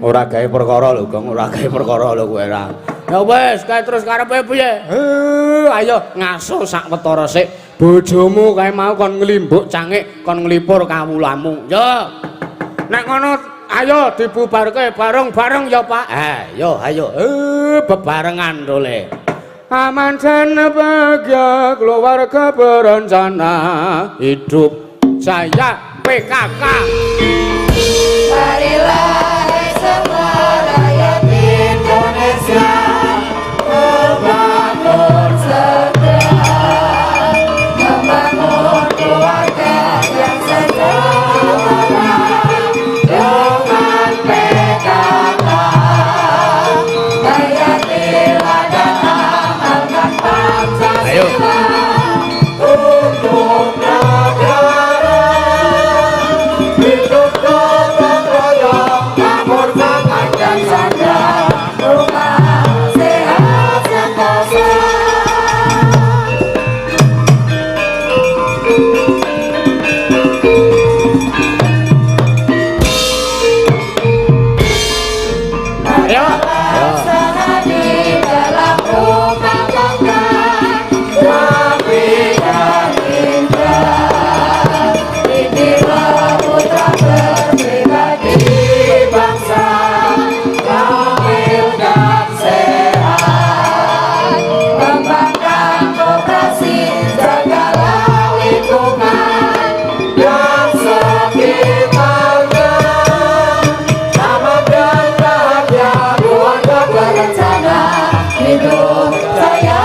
Ora gawe perkara lho, Gong, ora gawe perkara lho kowe ra. Ya wis, kae terus karepe piye? Ayo ngaso sak wetara sik. Bojomu kae mau kon nglimbuk cangik, kon nglipur kawulamu. Yo. Nek ngono ayo dibubarke bareng-bareng ya, Pak. Yo ayo. Bebarengan dole. Aman dan bahagia keluarga berencana hidup saya PKK. Marilah semua rakyat Indonesia membangun segera, membangun keluarga yang sejahtera dengan PKK. Hayatilah dan amalkan Pancasila untuk negara. Hidup gotong royong, makmur damai dan sandra, rumah sehat sentosa. Ayo. Laksana di dalam rumah tangga, rapi dan indah. Inilah putra berbeda di bangsa, adil dan sehat. Kembangkan koperasi, jagalah lingkungan dan sekitarnya. Aman dan bahagia keluarga berencana hidup saya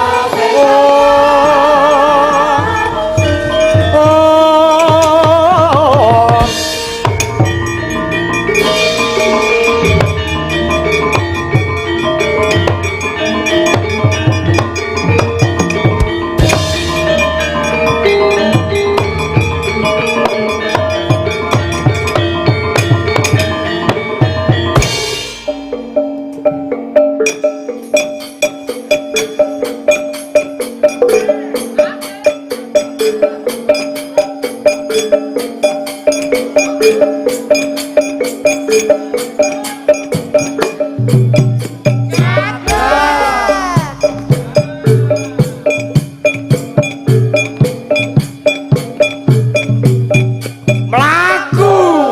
Melaku.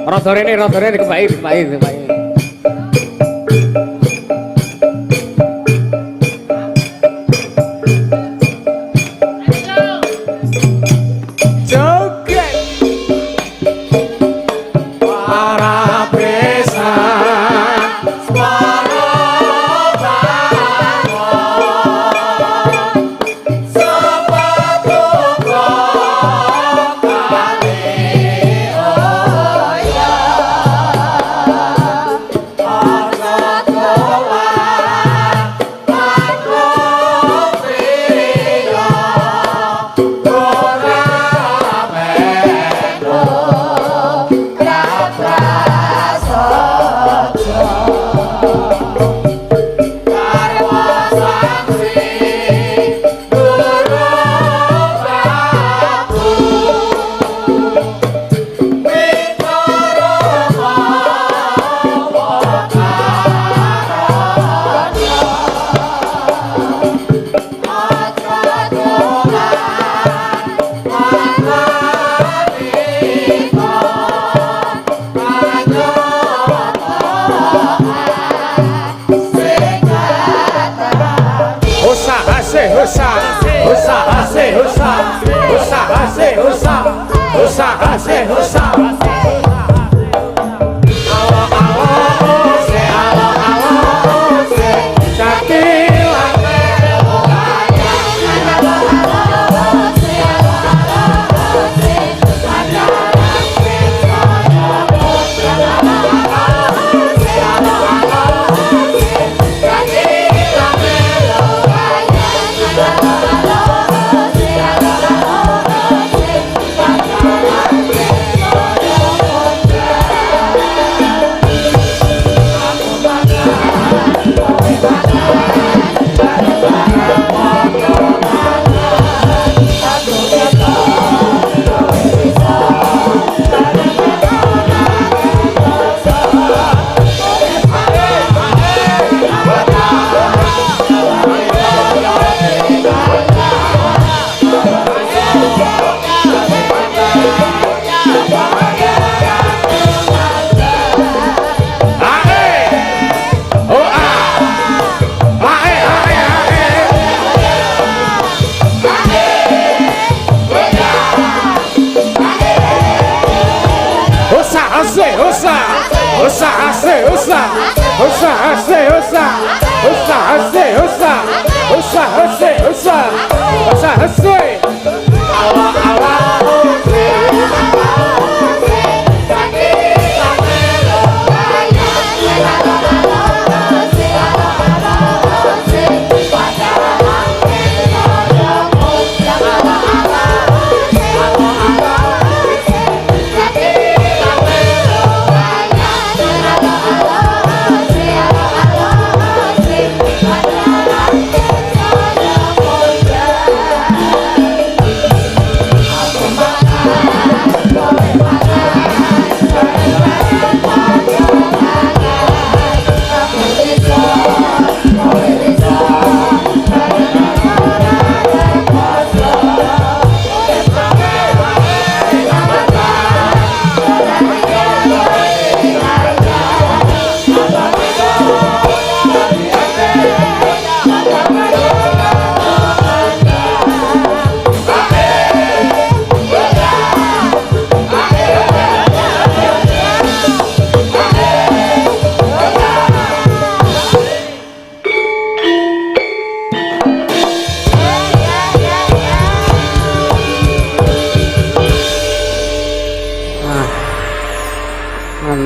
Rada rene kepake. Joget para besan suara bangun sepatu kali oh ya asal keluar aku pria ora meno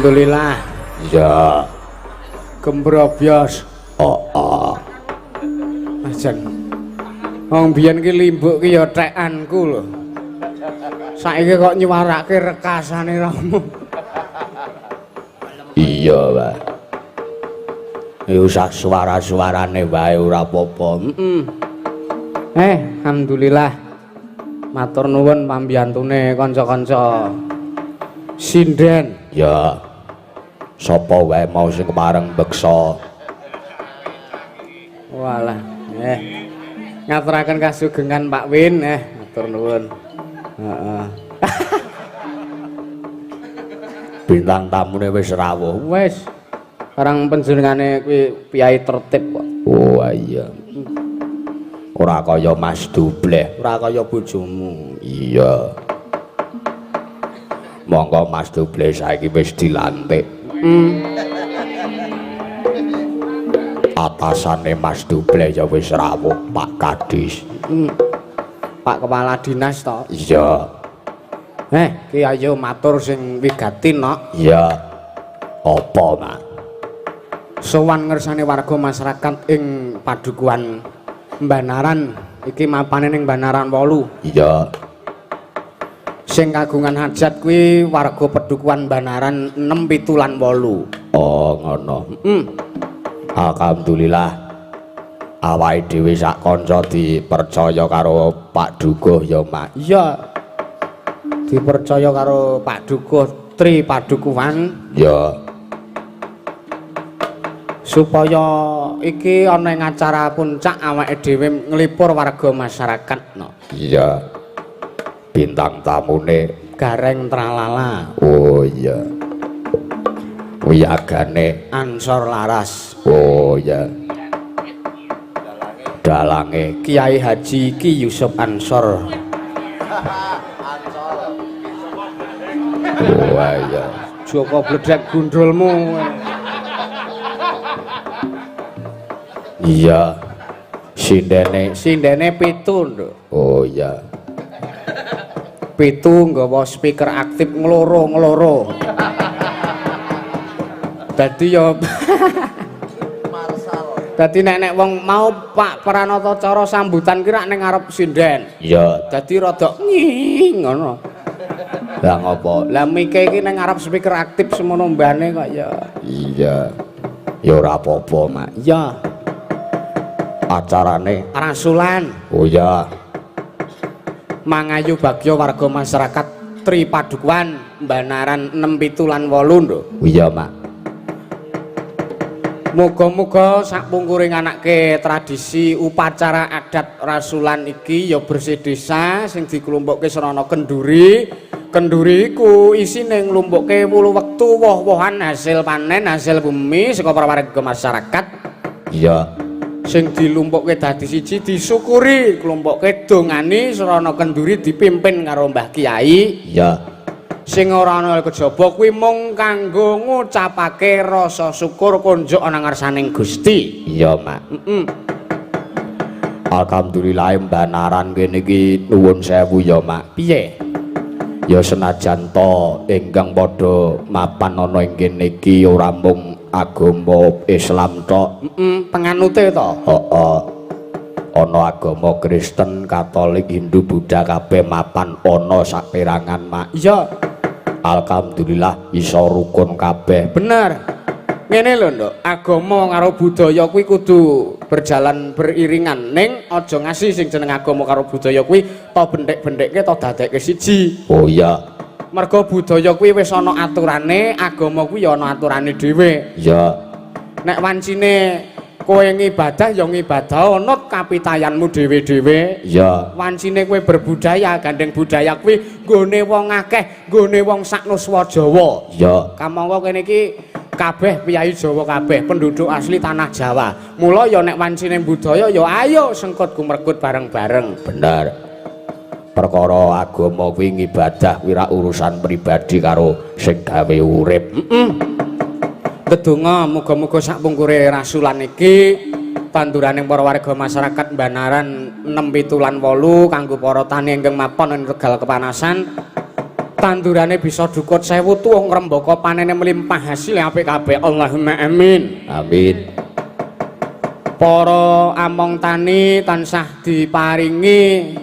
Alhamdulillah. Ya. Kembrobyos. Oh. Ajan. Wong biyen ki limbuk ki ya tekanku lho. Saiki kok nyuwarake rekasane ramu. Iya, Pak. Ya usah suara-suarane wae ora apa-apa. Alhamdulillah. Matur nuwun pambiyantune kanca-kanca sinden. Ya. Sapa wae mau sing kemareng beksa. Walah, ngaturaken kasugengan Pak Win, matur nuwun. Heeh. Bintang tamune wis rawuh. Wis. Karang panjenengane kuwi piyai tertib kok. Oh iya. Ora kaya Mas Dubleh, ora kaya bojomu. Iya. Monggo Mas Dubleh saiki wis dilantik. Atasane Mas Dubleh ya wis rawuh, Pak Kadis. Pak Kepala Dinas to. Iya. Ki ayo matur sing wigati nok. Iya. Apa, Mak? Sowan ngersane warga masyarakat ing Padukuhan Banaran iki mapane ning Banaran 8. Iya. Sing kagungan hajat kuwi warga Padukuhan Banaran 6, 7 lan 8. Oh, ngono. Alhamdulillah. Awake dhewe sak kanca dipercaya karo Pak Dukuh ya, Mak. Iya. Dipercaya karo Pak Dukuh Tri Padukuhan. Ya. Supaya iki ana ing acara puncak awake dhewe nglipur warga masyarakat no. Iya. Bintang tamune Gareng Tralala. Oh iya. Wiyagane Ansor Laras. Oh iya. Dalange Kiai Haji Ki Yusuf Ansor. Oh iya. Joko bledek gundulmu. Iya. Sindene. Sindene 7, Nduk. Oh iya. 7 nggawa speaker aktif ngloro. Dadi ya Dadi nek wong mau Pak Pranata cara sambutan ki rak ning ngarep sinden. Iya. Dadi rada nging ngono. Lah ngopo? Lah mike iki ning ngarep speaker aktif semono mbane kok ya. Iya. Ya ora apa-apa, Mak. Iya. Acarane Rasulan. oh iya. Mangayu bagya warga masyarakat Tri Padukuhan Banaran 6, 7 lan 8, Nduk. Iya, Mak. Muga-muga sakpungkuring anake tradisi upacara adat rasulan iki ya bersih desa sing dikelumpukke srana kenduri. Kenduri iku isine nglumpukke wulu wektu woh-wohan hasil panen hasil bumi saka para warga masyarakat. Iya. Sing dilumpukke dadi siji disyukuri, kelumpukke dongani srana kenduri dipimpin karo Mbah Kiai. Iya. sing ora ana kejaba kuwi mung kanggo ngucapake rasa syukur kunjuk ana ngarsaning Gusti. Iya, Mak. Alhamdulillah mbanaran kene iki nuwun sewu ya, Mak. Piye? Ya senajan to ingkang padha mapan ana ing kene iki ora mung agama Islam tok. Penganute to. Heeh. Ana agama Kristen, Katolik, Hindu, Buddha kabeh mapan ana saperangan, Mak. Iya. Alhamdulillah iso rukun kabeh. Bener. Ngene lho, Nduk. Agama karo budaya kuwi kudu berjalan beriringan. Ning aja ngasih sing jeneng agama karo budaya kuwi to bendhek-bendhekke to dadekke siji. Oh iya. Mergo budaya kuwi wis ana aturane, agama kuwi ya ana aturane dhewe. Iya. Nek wancine kowe ngibadah ya ngibadah anut kapitayanmu dhewe-dhewe. Iya. Wancine kowe berbudaya, gandeng budaya kuwi nggone wong akeh, nggone wong saknuswa Jawa. Iya. Kamangka kene iki kabeh piyai Jawa kabeh penduduk asli tanah Jawa. Mula ya nek wancine budaya ya ayo sengkut kumrekut bareng-bareng. Bener. Perkara agama kuwi ngibadah kuwi urusan pribadi karo sing gawe urip. Ndedonga muga-muga sak pungkure rasulan iki tanduraning para warga masyarakat Banaran 6 7 lan 8 kanggo para tani ingkang mapan ing Tegal Kepanasan. Tandurane bisa dukut 1000 tuwa ngrembaka panene melimpah hasil apik kabeh. Allahumma amin. Amin. Para among tani tansah diparingi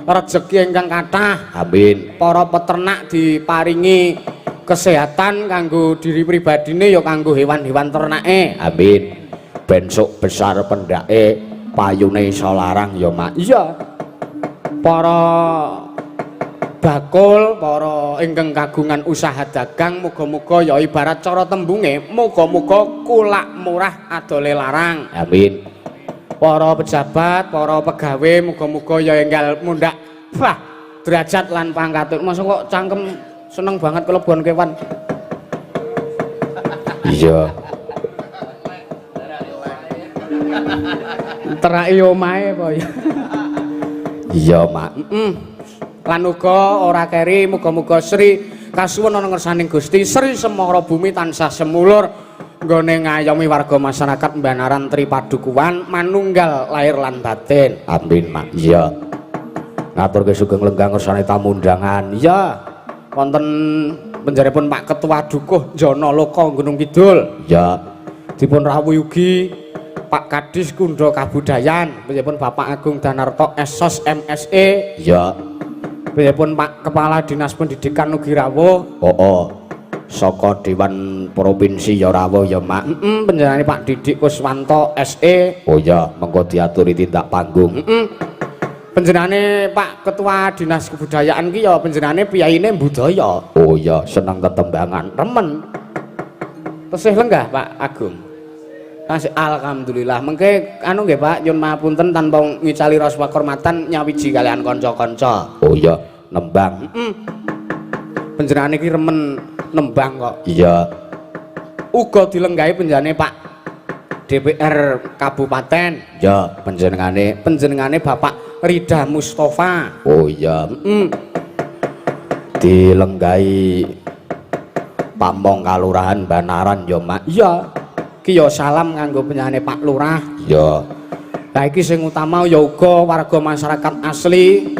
rejeki ingkang kathah. Amin. Para peternak diparingi kesehatan kanggo diri pribadine ya kanggo hewan-hewan ternake. Amin. Ben sok besar pendake payune iso larang ya, Mak. Iya. Para bakul, para ingkang kagungan usaha dagang muga-muga ya ibarat cara tembunge muga-muga kulak murah adole larang. Amin. Para pejabat, para pegawe muga-muga ya enggal mundhak wah derajat lan pangkat. Masa kok cangkem seneng banget kelebon kewan. Iya. Teraki omahe apa ya? Iya, Mak. Lan uga ora keri muga-muga Sri kasuwun ana ngersaning Gusti Sri Semara Bumi tansah semulur nggone ngayomi warga masyarakat Banaran Tripadukuwan manunggal lahir lan batin. Amin, Mak. Iya. Ngaturke sugeng lenggah ngersane tamu undangan. Iya. Wonten penjaripun Pak Ketua Dukuh Jana Loka Gunung Kidul. Iya. Dipun rawuh ugi Pak Kadis Kundha Kabudayan, penjaripun Bapak Agung Danarto Sos MSE. Iya. Penjaripun Pak Kepala Dinas Pendidikan ugi rawuh. Saka Dewan Provinsi ya rawuh ya, Mak. Panjenengane Pak Didik Kuswanto SE. Oh iya, mengko diaturi tindak panggung. Panjenengane Pak Ketua Dinas Kebudayaan ki ya panjenengane piyaine budaya. Oh iya, seneng tetembangan. Remen. Tesih lenggah Pak Agung. Kasih alhamdulillah. Mengke anu nggih Pak, nyun mapunten tanpa ngicali rasa kehormatan nyawiji kalian kanca-kanca. Oh iya, nembang. Panjenengane ki remen nembang kok. Iya. Uga dilenggahi panjenengane Pak DPR Kabupaten. Ya, Panjenengane Bapak Rida Mustafa. Oh iya. Dilenggahi Pamong Kalurahan Banaran ya, Mak. Iya. Ki ya salam kanggo panjenengane Pak Lurah. Ya. Lah iki sing utama ya uga warga masyarakat asli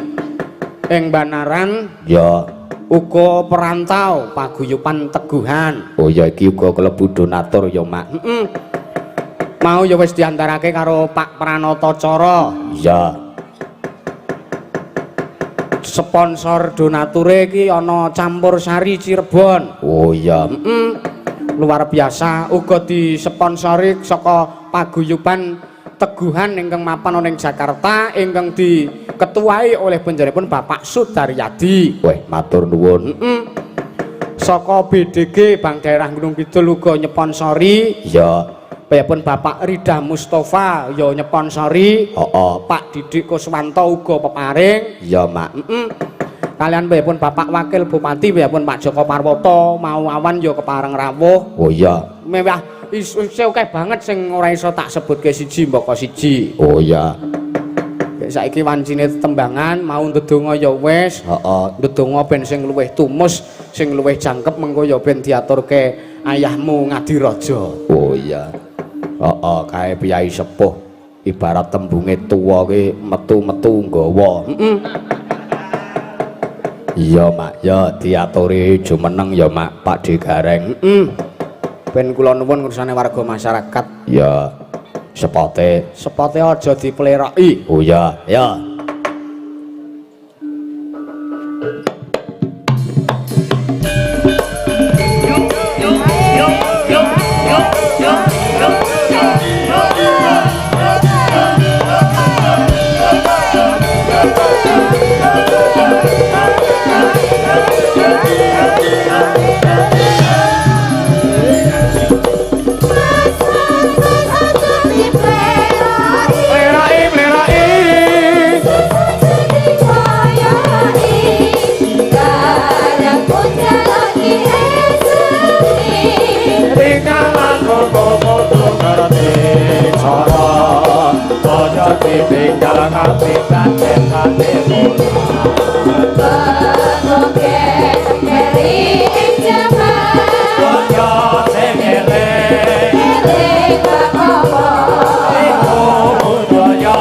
ing Banaran. Ya. Uga perantau paguyuban Teguhan. Oh ya, iki uga klebu donatur ya, Mak. Mau ya wis diantarake karo Pak Pranata Cara. Iya. Sponsor donature iki ana Campur Sari Cirebon. Oh iya. Luar biasa. Uga disponsori saka paguyuban Teguhan ingkang mapan ana ing Jakarta ingkang diketuai oleh panjenenganipun Bapak Sudaryadi. Weh, matur nuwun. Saka BDG Bank Daerah Gunung Kidul uga nyponsori. Iya. Piyapun Bapak Rida Mustafa ya nyponsori. Pak Didik Kuswanto uga peparing. Iya, Mak. Kalian piyapun Bapak Wakil Bupati, piyapun Pak Joko Parwoto mau awan ya kepareng rawuh. Oh iya. Mewah isih akeh banget sing ora iso tak sebutke siji mbaka siji. Oh iya. Saiki wancine tembangan mau ndedonga ya wis. Heeh. Ndedonga ben sing luwih tumus, sing luwih jangkep mengko ya ben diaturke ayahmu Ngadiraja. Oh iya. Heeh, kae piyai sepuh ibarat tembunge tuwa ki metu-metu nggawa. Heeh. Iya, Mak. Ya diaturi jumeneng ya, Mak. Pakde Gareng. Heeh. Ben kula nuwun ngursane warga masyarakat. Ya. Sepote. Sepote aja dipleroki. Oh ya, ya. Tinggal ngati kate Bengoke keri ing jaman Bojo sing eleh eling bakopo iku budaya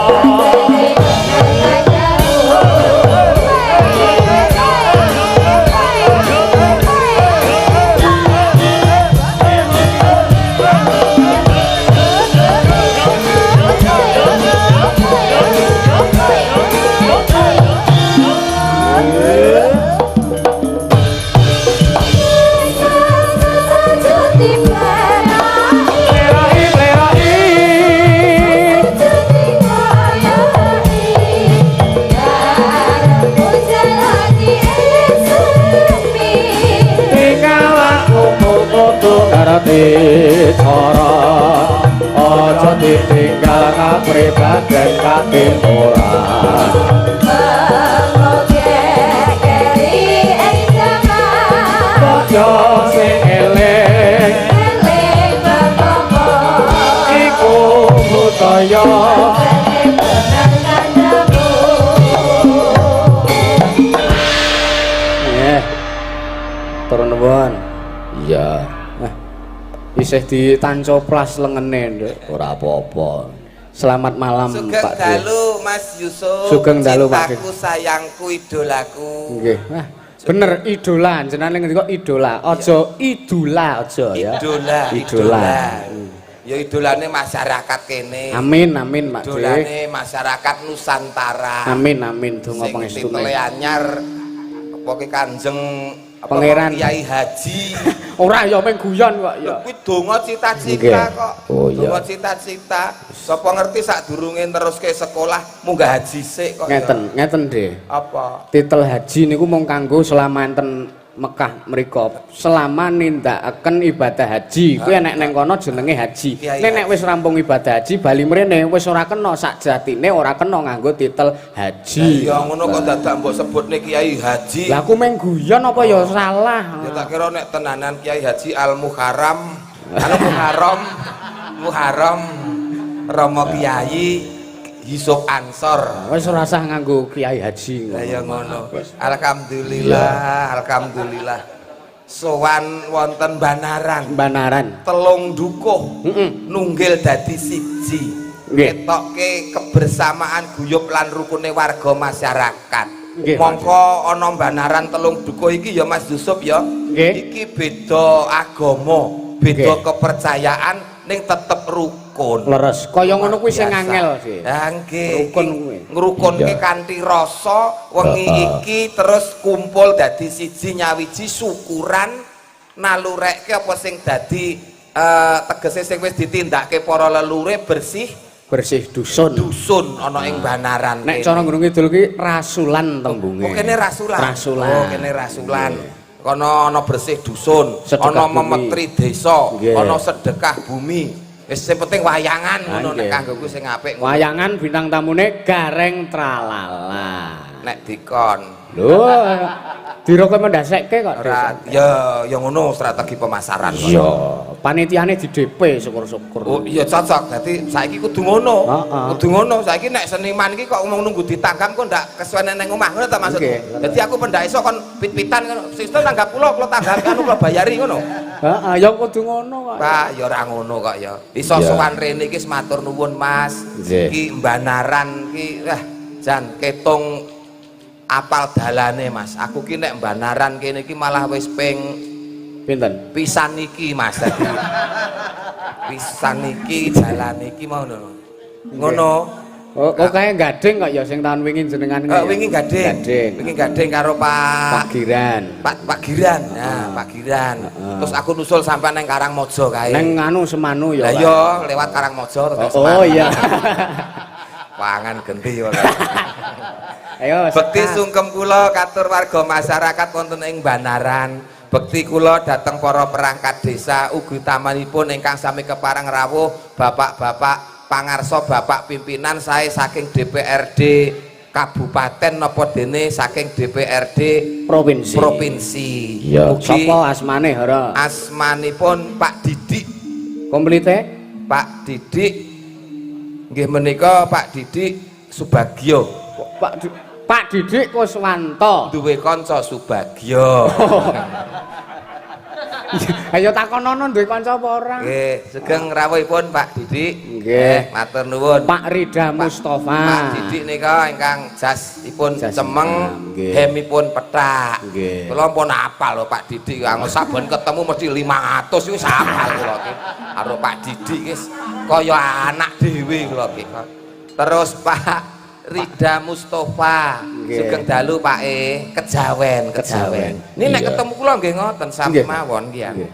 Karate cara aja ditinggal kapribaden katimuran Bengoke keri ing jaman bojo sing eling eling bakopo iku budaya bener kandamu Turun nuwun. iya Isih ditancoplas lengene, Nduk. ora apa-apa Selamat malam, Sugeng Pak De. dalu Mas Yusuf. Sugeng dalu, Pak De. Cintaku, sayangku, idolaku. Nggih. Wah, bener idola, jenenge ngendika idola. Aja idola aja ya. Idola, Idola. Ya idolane masyarakat kene. Amin amin, Pak De. Idolane masyarakat Nusantara. Amin amin donga Sing pangestune. titele anyar pokoke Kanjeng apa, Pangeran Kiai Haji. Ora ya meng guyon kok ya. Kuwi donga cita-cita Nggih. kok. Oh, iya. Donga cita-cita. Sapa ngerti sadurunge neruske sekolah munggah haji sik kok. ya. Ngeten De. Apa? Titel haji niku mung kanggo selama enten Mekah mriko. Selama nindakaken ibadah haji, kuwi nek neng kono jenenge haji. Kiai Nek wis rampung ibadah haji bali mrene wis ora kena sakjatine ora kena nganggo titel haji. Ya ngono kok dadak mbok sebutne Kiai Haji. Lah aku meng guyon apa ya salah. Ya tak kira nek tenanan Kiai Haji Al Muharram, anu Muharram, Muharram Romo Kiai Yusuf Ansor. Wis ora usah nganggo Kiai Haji. Lah ya ngono. Alhamdulillah, alhamdulillah. Sowan wonten Banaran. Banaran. Telung dukuh Heeh. nunggil dadi siji. Nggih. Ketokke kebersamaan guyub lan rukune warga masyarakat. Nggih, Mongko ana Banaran telung dukuh iki ya Mas Yusuf ya. Nggih. Iki beda agama, beda Nggih. kepercayaan ning tetep rukun. Leres. Kaya ngono kuwi sing Biasa. angel sih. Ha nggih. Rukun iki kuwi. ngrukunke Iya. kanthi rasa wengi iki terus kumpul dadi siji nyawiji syukuran nalurekke apa sing dadi tegese sing wis ditindakke para lelure bersih Bersih dusun. dusun ana ing Banaran. Nek cara ngurung kidul ki rasulan tembunge. Oh kene rasulan. Rasulan. Oh kene rasulan. Kono ana bersih dusun, Sedekah ana bumi. memetri desa, Nggih. ana sedekah bumi. Wis sing penting wayangan ngono Nggih. nek kanggoku sing apik. Wayangan bintang tamune Gareng Tralala. nek dikon. Lho, direkomendasekke kok. Ora ya ngono strategi pemasaran. Iya, panitiane di DP syukur-syukur. Oh iya cocok. Dadi saiki kudu ngono. Heeh. Kudu ngono. Saiki nek seniman iki kok ngomong nunggu ditanggap kok ndak kesuwenen nang omah ngono ta maksudku. Nggih. Dadi aku pendak iso kon pit-pitan ngono. Sistem tanggap kula tanggapi anu kula bayari ngono. Heeh, ya kudu ngono kok. Pak, ya ora ngono kok ya. Iso Iya. sowan rene iki matur nuwun Mas. Nggih. Iki mbanaran iki jan ketung apal dalane Mas. Aku ki nek mbanaran kene iki malah wis ping Pinten? pisan iki Mas. Dadi pisan iki jalan iki mau ngono. Oh, kok kae gading kok ya sing tahun wingi jenengan. Wingi gading. Wingi gading karo Pak Giran. Pak Giran. Nah, Pak Giran. Terus aku nusul sampai nang Karangmojo kae. Neng anu semanu ya. Lah Pak. iya lewat Karangmojo terus Oh iya. pangan genti kok. Ayo Bekti sekak. sungkem kula katur warga masyarakat wonten ing Banaran. Bekti kula dhateng para perangkat desa ugi tamanipun ingkang sami kepareng rawuh bapak-bapak pangarsa bapak pimpinan sae saking DPRD kabupaten napa dene saking DPRD provinsi. Iya. Mugi Sapa asmane Hara? asmanipun Pak Didik. Komplite? Pak Didik nggih menika Pak Didik Subagio. Pak Didik Kuswanto. Duwe kanca Subagio. Ayo takonono duwe kanca apa ora? Nggih, sugeng rawuhipun Pak Didik. Nggih. Matur nuwun. Pak Rida Mustafa. Pak Didik nika ingkang jasipun Jas cemeng, hitam, nggih. hemipun pethak. Nggih. Kula pun apal lho Pak Didik, anggo saben ketemu mesti 500 wis apal kula iki. Karo Pak Didik wis kaya anak dhewe kula iki. Terus Pak Rida Mustafa, Nggih. sugeng dalu Pak Kejawen. Ini nek Iya. ketemu kula nggih ngoten sami Nggih. mawon nggih. ya. Nggih.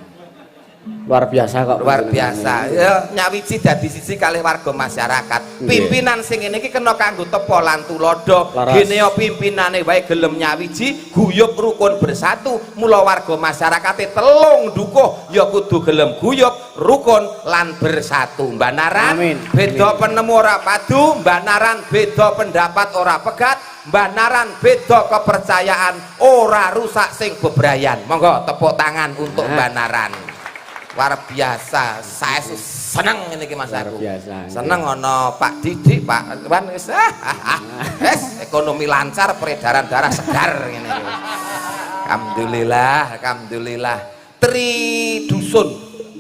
Luar biasa kok. Luar biasa ya, nyawiji dadi sisi kalih warga masyarakat. Nggih. Pimpinan sing ngene iki kena kanggo tepa lan tulodo. Laras. Gene ya pimpinane wae gelem nyawiji, guyub rukun bersatu. Mula warga masyarakate telung dukuh ya kudu gelem guyub, rukun lan bersatu. Mbanaran Amin. beda penemu ora padu, mbanaran beda pendapat ora pegat, mbanaran beda kepercayaan ora rusak sing bebrayan. Monggo tepuk tangan untuk mbanaran. Luar biasa, saya seneng ini Mas aku. Luar biasa. Seneng ono Pak Didik, Pak Wan wis ekonomi lancar, peredaran darah segar ngene iki. Alhamdulillah. Tri dusun,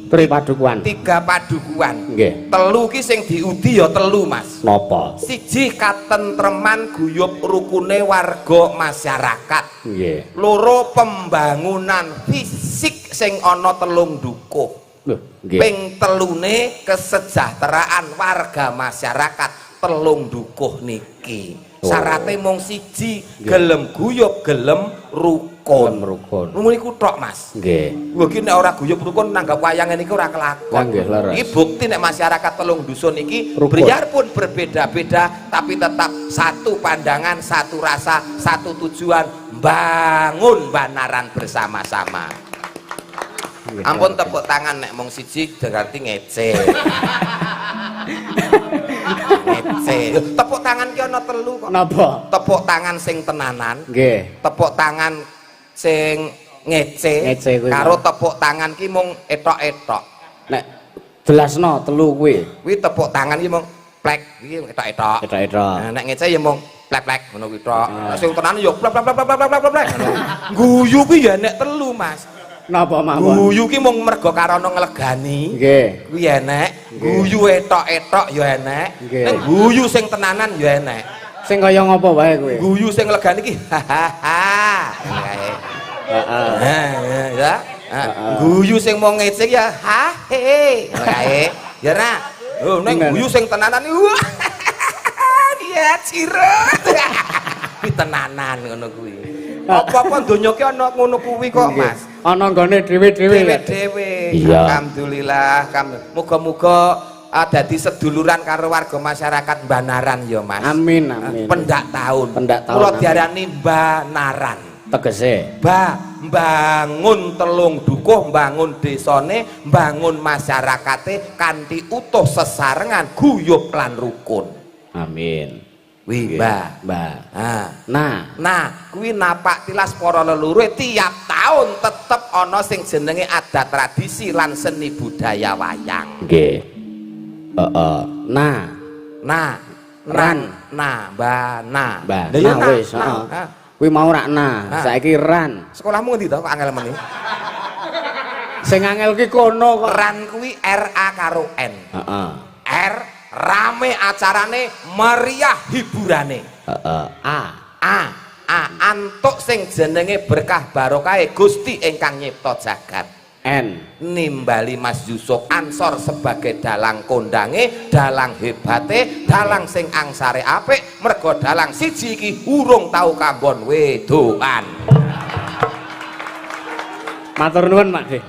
Tri Padukuan. 3 padukuan. Nggih. Telu ki sing diudi ya telu, Mas. Napa? Siji katentreman guyub rukune warga masyarakat. Nggih. Loro pembangunan fisik sing ana telung dukuh. Lho, nggih. Ping telune kesejahteraan warga masyarakat telung dukuh niki. Oh. Syaratnya mung siji, Nggih. gelem guyub, gelem rukun. Gelem rukun. Ngono iku tok, Mas. Nggih. Lho iki nek ora guyub rukun nanggap wayang iki ora kelakon. Nggih, leres. Iki bukti nek masyarakat telung dusun iki Rukun. biarpun berbeda-beda tapi tetap satu pandangan, satu rasa, satu tujuan, bangun Banaran bersama-sama. Nggih. Ampun tepuk tangan nek mung siji berarti ngece. Ngece. Tepuk tangan ki ana telu kok. Napa? Tepuk tangan sing tenanan, Nggih. tepuk tangan sing ngece, Ngece kuwi, karo Pak. tepuk tangan ki mung etok-etok. Nek jelasno telu kuwi. Kuwi tepuk tangan ki mung plek, iki etok-etok. Etok-etok. Nah, nek ngece ya mung plek-plek ngono kuwi tok. Nek sing tenanan ya plek plek plek plek plek plek plek. Guyu kuwi ya nek telu, Mas. Napa mawon? Guyu ki mung mergo karana nglegani. Nggih. Kuwi enek, Nggih. guyu etok-etok ya enek. Nggih. Nek guyu sing tenanan ya enek. Sing kaya ngopo wae kuwi? Guyu sing nglegani ki hahaha. Ngene kae. Heeh. Ya. Guyu sing mau ngecek ya ha he. Ngono kae. Ya ra. Oh, nek Bener. guyu sing tenanan wah. Ya cirut. Kuwi tenanan ngono kuwi. Apa-apa donya ki ana ngono kuwi kok, Nggih. Mas. Ana nggone dhewe-dhewe. Dewe-dewe. Iya. Alhamdulillah, muga-muga dadi seduluran karo warga masyarakat Banaran ya, Mas. Amin, amin. Pendak taun. Pendak taun, Kula amin. diarani Banaran. Tegese. Mbangun telung dukuh, mbangun desane, mbangun masyarakate kanthi utuh sesarengan, guyub lan rukun. Amin. Wi, Mbah. Nah, Kuwi napak tilas para leluhur tiap tahun tetep ana sing jenenge adat tradisi lan seni budaya wayang. Nggih. nah, Mbah, nah. Mbah. Lah ya Nah, wis, heeh. Kuwi mau rak saiki ran. Sekolahmu ngendi to kok angel meni? Sing angel ki kono kok. Ran kuwi RA karo N. Heeh. R rame acarane, meriah hiburane. Antuk sing jenenge berkah barokah Gusti ingkang nyipta jagat. N. Nimbali Mas Yusuf Ansor sebagai dalang kondange, dalang hebate, dalang sing angsare apik, mergo dalang siji iki urung tau kambon wedoan. Matur nuwun, Pak De.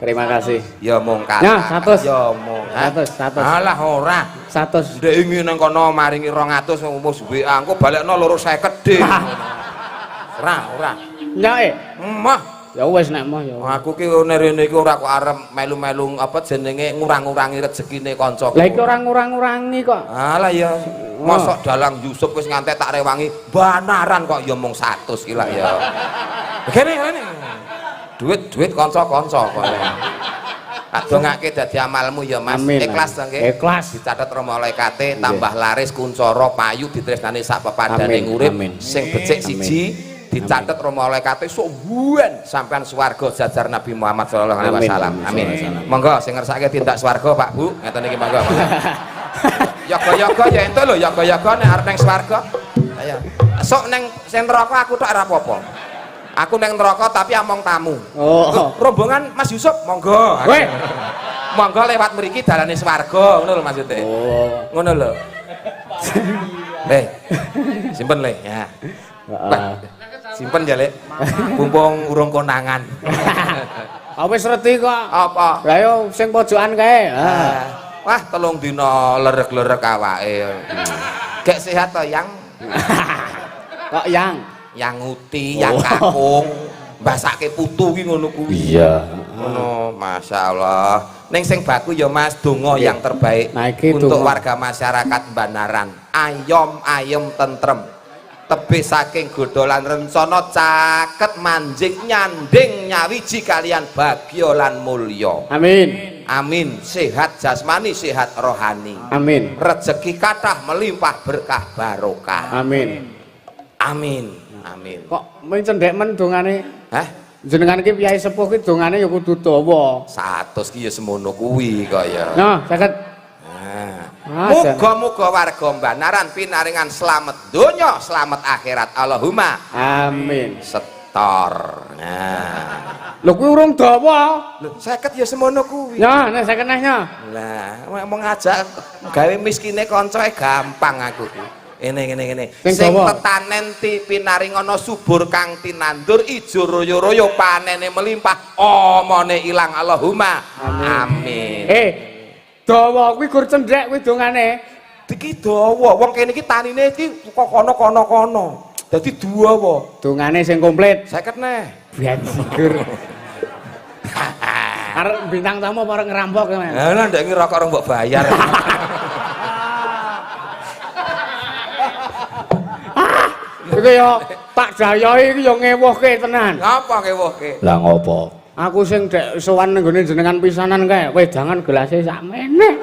Terima kasih. Ya mung kata. Nah, 100. Ya mung 100. Alah ora. 100. Ndek ingin nang kono maringi 200 wis WA engko balekno 250 dhe. Ora. Nyake. Mah, Ya wis nek mah ya. aku ki rene iki ora kok arep melu-melu apa jenenge ngurang-ngurangi rezekine kanca. Lah iki ora ngurang-ngurangi kok. Alah ya mosok dalang Yusuf wis ngantek tak rewangi banaran kok ya mung 100 ki lah ya. Kene. Duit kanca-kanca kok. Tak dongake dadi amalmu ya Mas. Amin. Ikhlas to nggih. Ikhlas. Dicatet Rama malaikate tambah laris kuncoro payu ditresnani sak pepadane Amin. urip Amin. sing becik siji dicatet Rama malaikate sok buan sampean swarga jajar Nabi Muhammad sallallahu alaihi wasallam. Amin. Monggo sing ngersake tindak swarga Pak Bu, ngeten iki monggo. Yoga-yoga ya ento lho, yoga-yoga nek arep nang swarga. Ayo. Sok nang sing neraka aku tok ora apa-apa. Aku nang neraka tapi among tamu. Oh. Rombongan Mas Yusuf monggo. Weh. Monggo lewat mriki dalane swarga, ngono lho maksudnya. Oh. Ngono lho. Simpen le ya. Heeh. Simpen ya le. Mumpung urung konangan. Wis reti kok. Apa? Lah yo sing pojokan kae. Wah, 3 dina lerek-lerek awake. Gek sehat to, Yang? Kok yang Uti, yang kakung, mbasake putu ki ngono kuwi. Iya. Ngono, masyaallah. Ning sing baku ya Mas, donga yang terbaik Nah, iki untuk donga. warga masyarakat Banaran. Ayom tentrem. Tebih saking godolan rencana caket manjing nyanding nyawiji kalian bagya lan mulya. Amin. Amin. Sehat jasmani, sehat rohani. Amin. Rezeki kathah melimpah berkah barokah. Amin. Amin. Amin. Kok mung cendhek men dongane? Hah? Jenengan iki piyai sepuh ki dongane ya kudu dawa. 100 ki ya semono kuwi kok ya. Nah, 50. Muga-muga warga Banaran pinaringan slamet donya, slamet akhirat. Allahumma Amin. setor. Nah. Lho kuwi urung dawa. Lho, 50 ya semono kuwi. Ya, nek 50 nehnya. Lah, mau ngajak gawe miskine kancae gampang aku ki. Ngene. Sing dawa. tetanen pinaringana subur kang tinandur ijo royo-royo panene melimpah, omone ilang. Allahumma amin. Dawa kuwi gur cendhek kuwi dongane. Iki dawa, wong kene iki tanine iki kok kono. Dadi dawa. Dongane sing komplit. 50 neh. Biyen sigur. Arep bintang tamu apa ngerampok men. Lah ndek ngira kok mbok bayar. Iki yo tak jayai iki yo ngewuhke tenan. Ngapa kewuhke? Lah ngopo? Aku sing dek sowan nggone jenengan pisanan kae, wedangan gelase sakmene.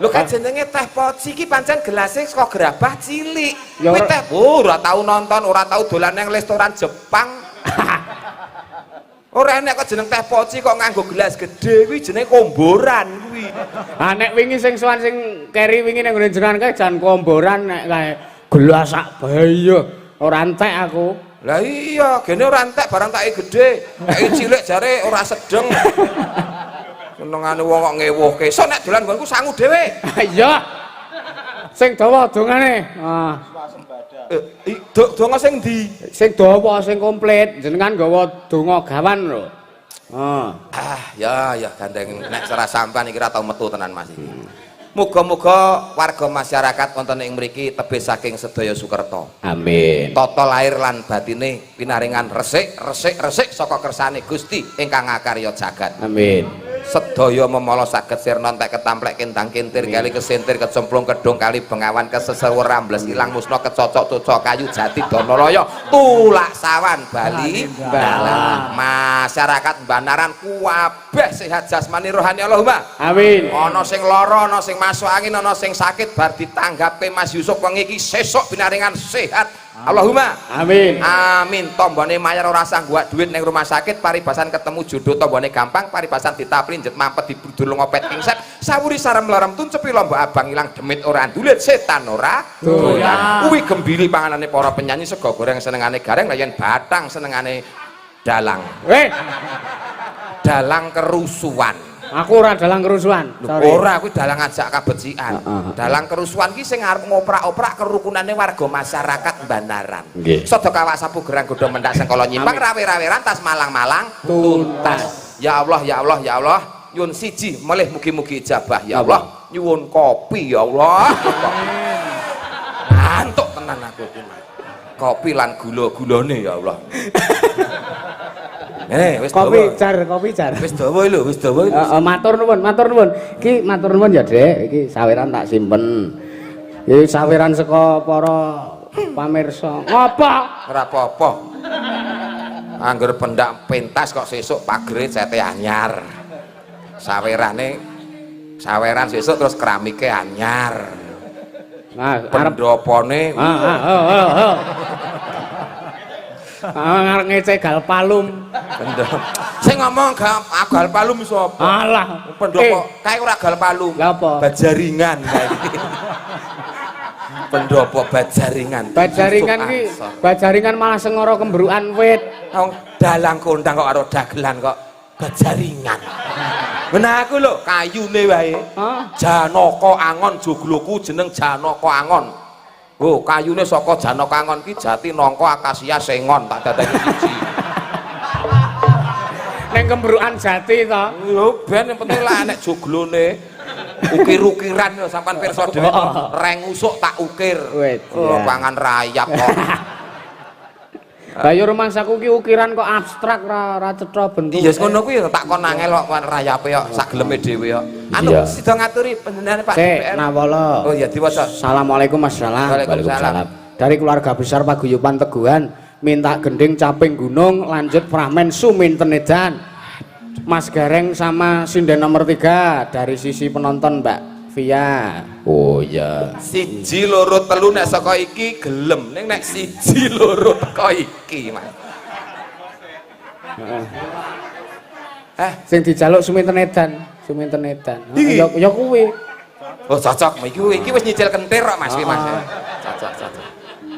Lho kan jenenge teh poci iki pancen gelase saka gerabah cilik. Ya Kuwi ora- teh ora tau nonton, ora tau dolan nang restoran Jepang. Ora enek kok jeneng teh poci kok nganggo gelas gede kuwi jenenge komboran kuwi. Ah nek wingi sing sowan sing keri wingi nang nggone jenengan kae jan komboran nek kae gelas sak bahaya. Ora entek aku. Lah iya, gene ora entek barang take gede. Nek cilik jare ora sedeng. Senengane wong kok ngewuhke. Sok nek dolan nggonku sangu dhewe. Iya. Sing dawa dongane. Ah, Donga sing ndi? sing dawa sing komplit jenengan nggawa donga gawan lho. Ya gandeng nek cara sampean iki ora tau metu tenan Mas iki. Muga-muga warga masyarakat wonten ing mriki tebih saking sedaya sukerta. Amin. Tata lair lan batine pinaringan resik saka kersane Gusti ingkang ngakarya jagat. Amin. sedaya memala saged sirna entek ketamplek kendang kintir kali kesentir kecemplung kedung kali bengawan kesesewer rambles ilang musna kecocok cocok kayu jati Danaraya tulak sawan Bali dalam masyarakat Banaran kuwabeh sehat jasmani rohani Allahumma Amin. ana sing lara ana sing masuk angin ana sing sakit bar ditanggapi Mas Yusuf wengi iki sesuk binaringan sehat Allahumma Amin. amin. Tombone mayar ora usah gua duit ning rumah sakit paribasan ketemu jodoh tombone gampang paribasan ditapli njet mampet dibudul ngopet kingsep sawuri sarem larem tuncepi lomba abang ilang demit ora ndulit setan ora doyan kuwi gembili panganane para penyanyi sego goreng senengane gareng lah yen batang senengane dalang dalang kerusuhan. Aku ora dalang kerusuhan. Sorry. Ora kuwi dalang ngajak kabecikan. Dalang kerusuhan ki sing arep ngoprak-oprak kerukunane warga masyarakat Banaran. Sada kawak sapu gerang godhong mendak sengkala nyimpang rawe-raweran tas malang-malang tuntas. Ya Allah ya Allah ya Allah nyuwun siji melih mugi-mugi ijabah ya Allah nyuwun kopi ya Allah. Ngantuk tenan aku iki. Kopi lan gula-gulane ya Allah. Wis Kopi jar. Wis dawa lho, wis dawa. Matur nuwun. Iki matur nuwun ya, Dek. Iki saweran tak simpen. Iki saweran saka para pamirsa. Ngopo? Ora apa-apa. Angger pendak pentas kok sesuk pagere cete anyar. Saweran sesuk terus keramike anyar. Nah, arep pendopone ngarep ngecegal palum. Sing ngomong gal palum sapa? Alah, pendopo kae ora gal palum. Lha apa? Bajaringan kae. Pendopo bajaringan. Bajaringan malah sengara kembrukan wit. Wong dalang kondang kok karo dagelan kok bajaringan. Nah aku lho kayune wae. Janaka Angon jogloku jeneng Janaka Angon. Oh, kayune saka Janaka Angon ki jati nangka akasia sengon tak dadani siji. Ning kembrukan jati to. Lho ben yang penting lah nek joglone ukir-ukiran lho sampean pirsa dhewe reng usuk tak ukir. Oh, pangan rayap kok. Bayu rumangsaku ki ukiran kok abstrak ora cetha bentuk. Iya ngono kuwi tak kon nangel kok rayape kok sak geleme dhewe kok. Anu sida ngaturi panjenengan Pak DPR. Nawala. Oh iya diwaca. Assalamualaikum Mas Salam. Waalaikumsalam. Dari keluarga besar Paguyuban Teguhan minta gending caping gunung lanjut pramen suminten edan. Mas Gareng sama sinden nomor 3 dari sisi penonton Mbak Via. Oh iya. 1 2 3 nek saka iki gelem ning nek 1 2 teko iki Mas. Sing dijaluk suminten edan. Ya kuwi. Oh cocok iki wis nyicil kentir kok Mas Mas. Cocok.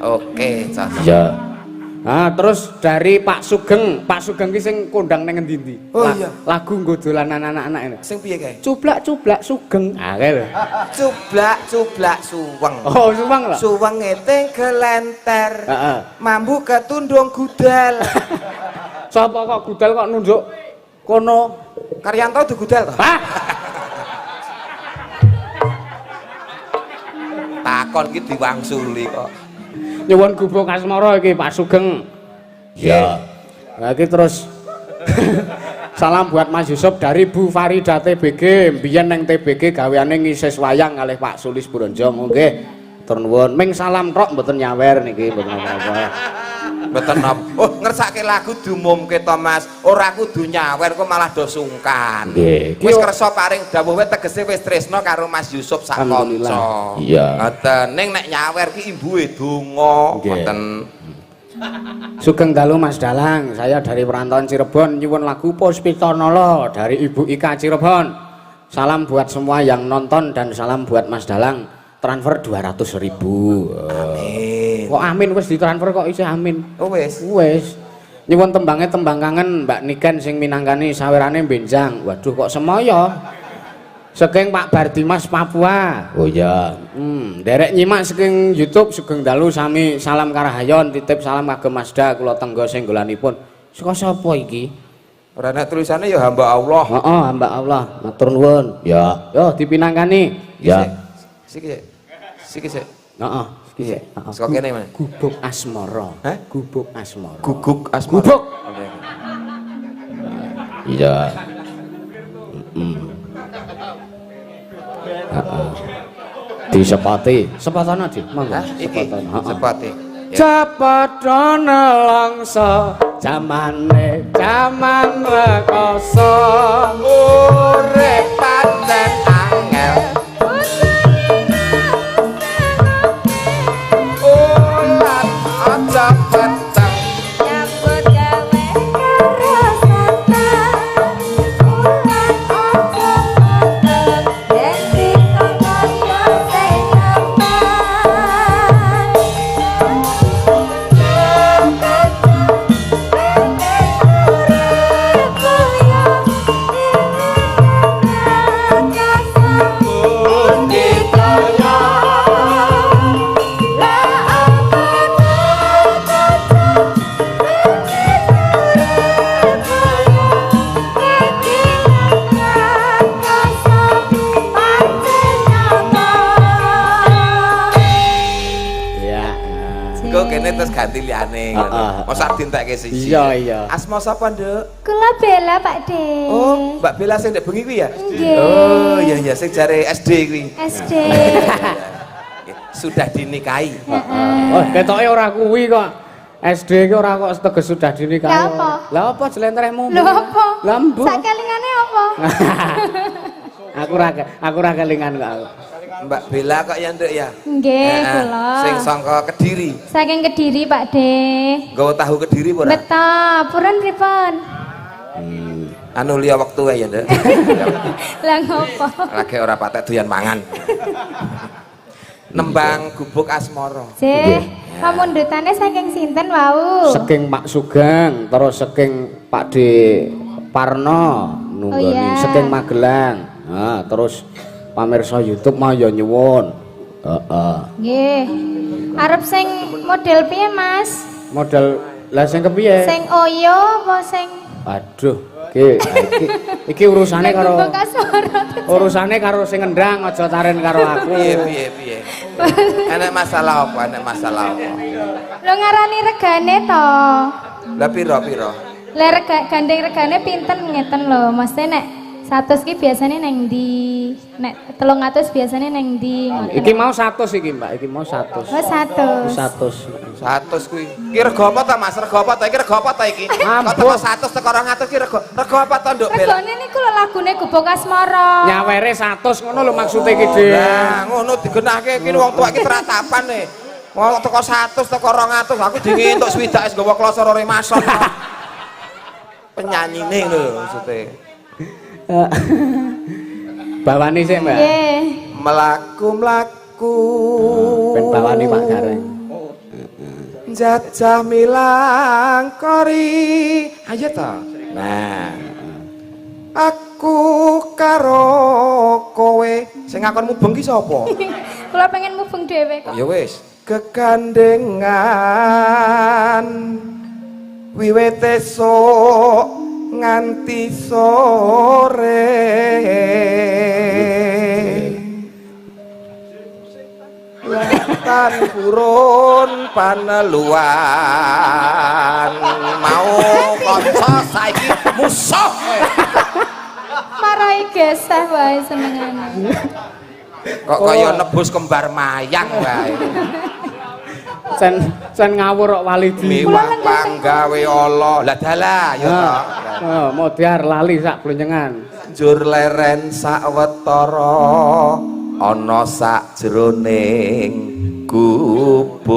Oke, cocok. Ya. Nah, terus dari Pak Sugeng ki sing kondang ning endi-endi? Oh iya. Lagu nggo dolanan anak-anak ini. Sing piye kae? Cublak Sugeng. Ah kae lho. Cublak suweng. Oh, suweng lho. Suwenge teng gelenter. Heeh. Mambu ketundung gudal. Sapa kok gudal kok nunjuk kono? Karyanto digudal to? Hah? Takon ki diwangsuli kok. Nyuwun gubuk asmara iki Pak Sugeng. Ya. Nah iki terus salam buat Mas Yusuf dari Bu Farida TBG. Mbiyen nang TBG gaweane ngisis wayang kalih Pak Sulis Bronjo. Nggih. Tur nuwun. Ming salam tok mboten nyawer niki mboten apa-apa. Mboten napa. Oh, ngersake lagu diumumke to Mas. Ora kudu nyawer kok malah do sungkan. Wis kersa paring dawuh wae tegese wis tresna karo Mas Yusuf sak kanca. Iya. Ngoten. Ning nek nyawer ki imbuhe donga. Ngoten. Sugeng dalu Mas Dalang. Saya dari perantauan Cirebon nyuwun lagu Puspita Nala dari Ibu Ika Cirebon. Salam buat semua yang nonton dan salam buat Mas Dalang. Transfer 200.000. Amin. Kok amin wis ditransfer kok isih amin. Oh wis. Wis. Nyuwun tembang kangen Mbak Niken sing minangkani sawerane benjang. Waduh kok semoyo. Saking Pak Bardimas Papua. Oh iya. Derek nyimak saking YouTube Sugeng dalu sami salam karahayon titip salam kagem Masda kula tenggo senggolanipun. Saka sapa iki? Ora nek tulisane ya hamba Allah. Heeh, hamba Allah. Matur nuwun. Ya. Yo dipinangkani. Ya. Siki sik. Heeh, iki sik. Saka kene Mas. Gubuk asmara. Hah? Gubuk asmara. Guguk asmara. Gubuk. Iya. Disepati, sepatana Di. Monggo. Iki sepati. Cepet nelongso jamane jaman rekoso Urip pancen angel. Ulat aja peteng. Nyambut gawe karo setan ulan aja peteng dadi kaya setan Engko kene terus ganti liyane ngono. Mosok dintekke siji. Iya. Asma sapa, Nduk? Kula Bella Pak De. Oh, Mbak Bella sing ndek bengi kuwi ya? Nggih. Oh, iya sing jare SD kuwi. SD. Sudah dinikahi. Oh, ketoke ora kuwi kok. SD ki ora kok teges sudah dinikahi. Lah apa? Lah apa jlentrehmu? Lho apa? Lah mbuh. Sakelingane apa? Aku ora kelingan kok aku. Mbak Bella kok ya, Nduk ya? Nggih, Heeh, kula. Sing sangka Kediri. Saking Kediri, Pak De. Nggawa tahu Kediri apa ora? Betul, purun pripun? Anu liya wektu ya, Nduk. Lah ngopo? Lagi ora patek doyan mangan. Nembang gubuk asmara. Jeh, pamundhutane saking sinten wau? Saking Pak Sugeng, terus saking Pak De Parno nunggoni, iya. saking Magelang. Nah, terus pamirsa YouTube mau ya nyuwun. Heeh. Nggih. Arep sing model piye, Mas? Model lah sing kepiye? Sing oyo apa sing Aduh, iki urusane karo Gubuk asmara? urusane karo sing ngendang aja taren karo aku. Piye. Enek masalah apa? Enek masalah apa? Lho ngarani regane to. Lah piro? Lah gandeng regane pinten ngeten lho, Mas nek 100 ki biasane neng ndi? Nek 300 biasane neng ndi? Iki mau 100 iki, Mbak. Iki mau 100. Oh 100. 100 kuwi. Ki rego apa ta, Mas? Rego apa ta iki? Rego apa ta iki? Kok Ampun. teko 100 teko 200 ki rego apa ta, Nduk Bel? Regane niku lho lagune Gubuk Asmara. Nyawere 100 ngono lho maksude iki, Dik. Lah ngono digenahke iki wong tuwa iki teratapan e. Wong teko 100 teko 200 aku dingin entuk swidak wis nggawa klosor ore mason. Penyanyine lho maksude. Bawani sik, Mbak. Nggih. Mlaku-mlaku. Ben bawani Pak Gareng. Jajah milangkori. Ayo ta. Nah. Aku karo kowe sing ngakon mubeng ki sapa? Kula pengen mubeng dhewe kok. Ya wis, kegandengan wiwit esuk nganti sore. Tan purun paneluan mau kanca saiki musuh. Marai geseh wae senengane. Kok kaya nebus kembar mayang wae. Sen ngawur kok wali di. Miwah panggawe Allah. Lah dalah ya to. Oh, modiar lali sak blonyengan. Njur leren sawetara ana sak jroning gubuk.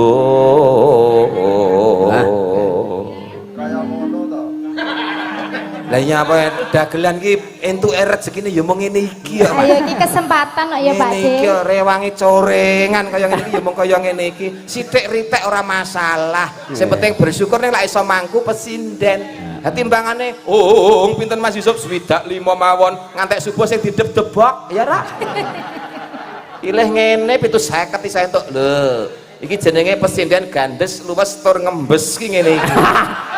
Lah iya apa dagelan ki entuke rezekine ya mung ngene iki ya. Ayo iki kesempatan kok ya Pak De. Iki rewangi corengan kaya ngene iki ya mung kaya ngene iki. Sithik ritek ora masalah. Sing penting bersyukur nek lak iso mangku pesinden. Ha timbangane pinten Mas Yusuf 25 mawon ngantek subuh sing dideb-debok ya ra. Pilih ngene 750 isa entuk. Lho, iki jenenge pesinden gandes luwes tur ngembes ki ngene iki.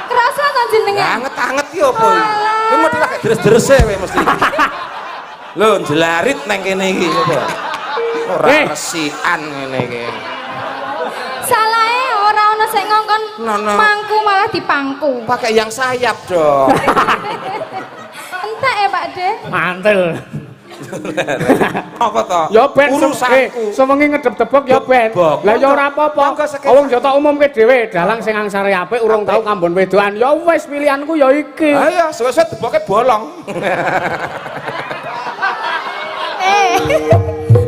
Kerasa to jenenge? Anget-anget ki opo iki? Kuwi mesti lagi deres-derese kowe mesti iki. Lho, jelarit nang kene iki coba. Ora resikan ngene iki. Salahe ora ana sing ngongkon mangku malah dipangku. Pakai yang sayap dong. Entek ya Pak De? Mantel. Apa to? Ya ben urusanku. sewengi ngedep-debok ya ben. Bebok. Lah ya ora apa-apa. Monggo sekejap. Wong yo tak umumke dhewe, dalang sing angsare apik urung tau kambon wedokan. Ya wis pilihanku ya iki. Ayo, suwe-suwe deboke bolong.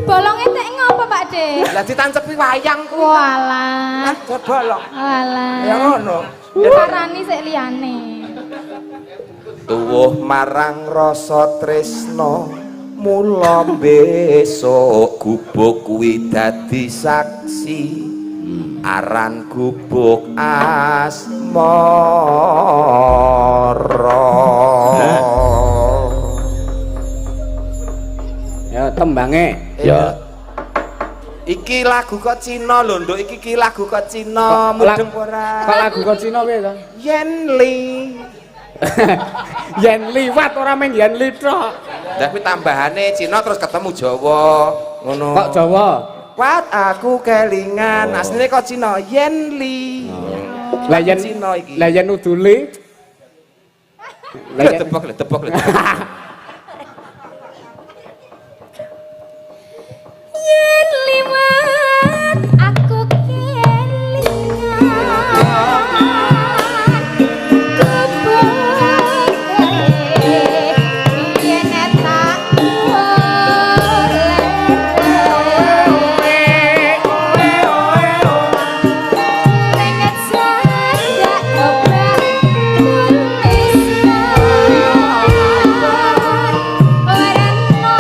Bolongnya tek ngopo Pak De? Lah ditancepi wayang ku. Walah. Bolong. Walah. Ya ngono. Parani sik liyane. Tuwuh marang rasa tresno mula besok gubuk kuwi dadi saksi aran gubuk asmara. Ya tembange. Ya. Iki lagu kok Cina lho, Nduk. Iki lagu kok Cina, mudeng ora? Kok lagu kok Cina piye to? Yen Li. Yen liwat ora mung yen li tok. Tapi tambahane Cina terus ketemu Jawa, ngono. Kok Jawa? Wat aku kelingan, asline kok Cina, Yen Li. Lah yen Cina iki. Lah yen udule. Lah yen Tebok. Yen liwat aku kelingan gubuk yen tak pengen sadak obrak tulisan orang no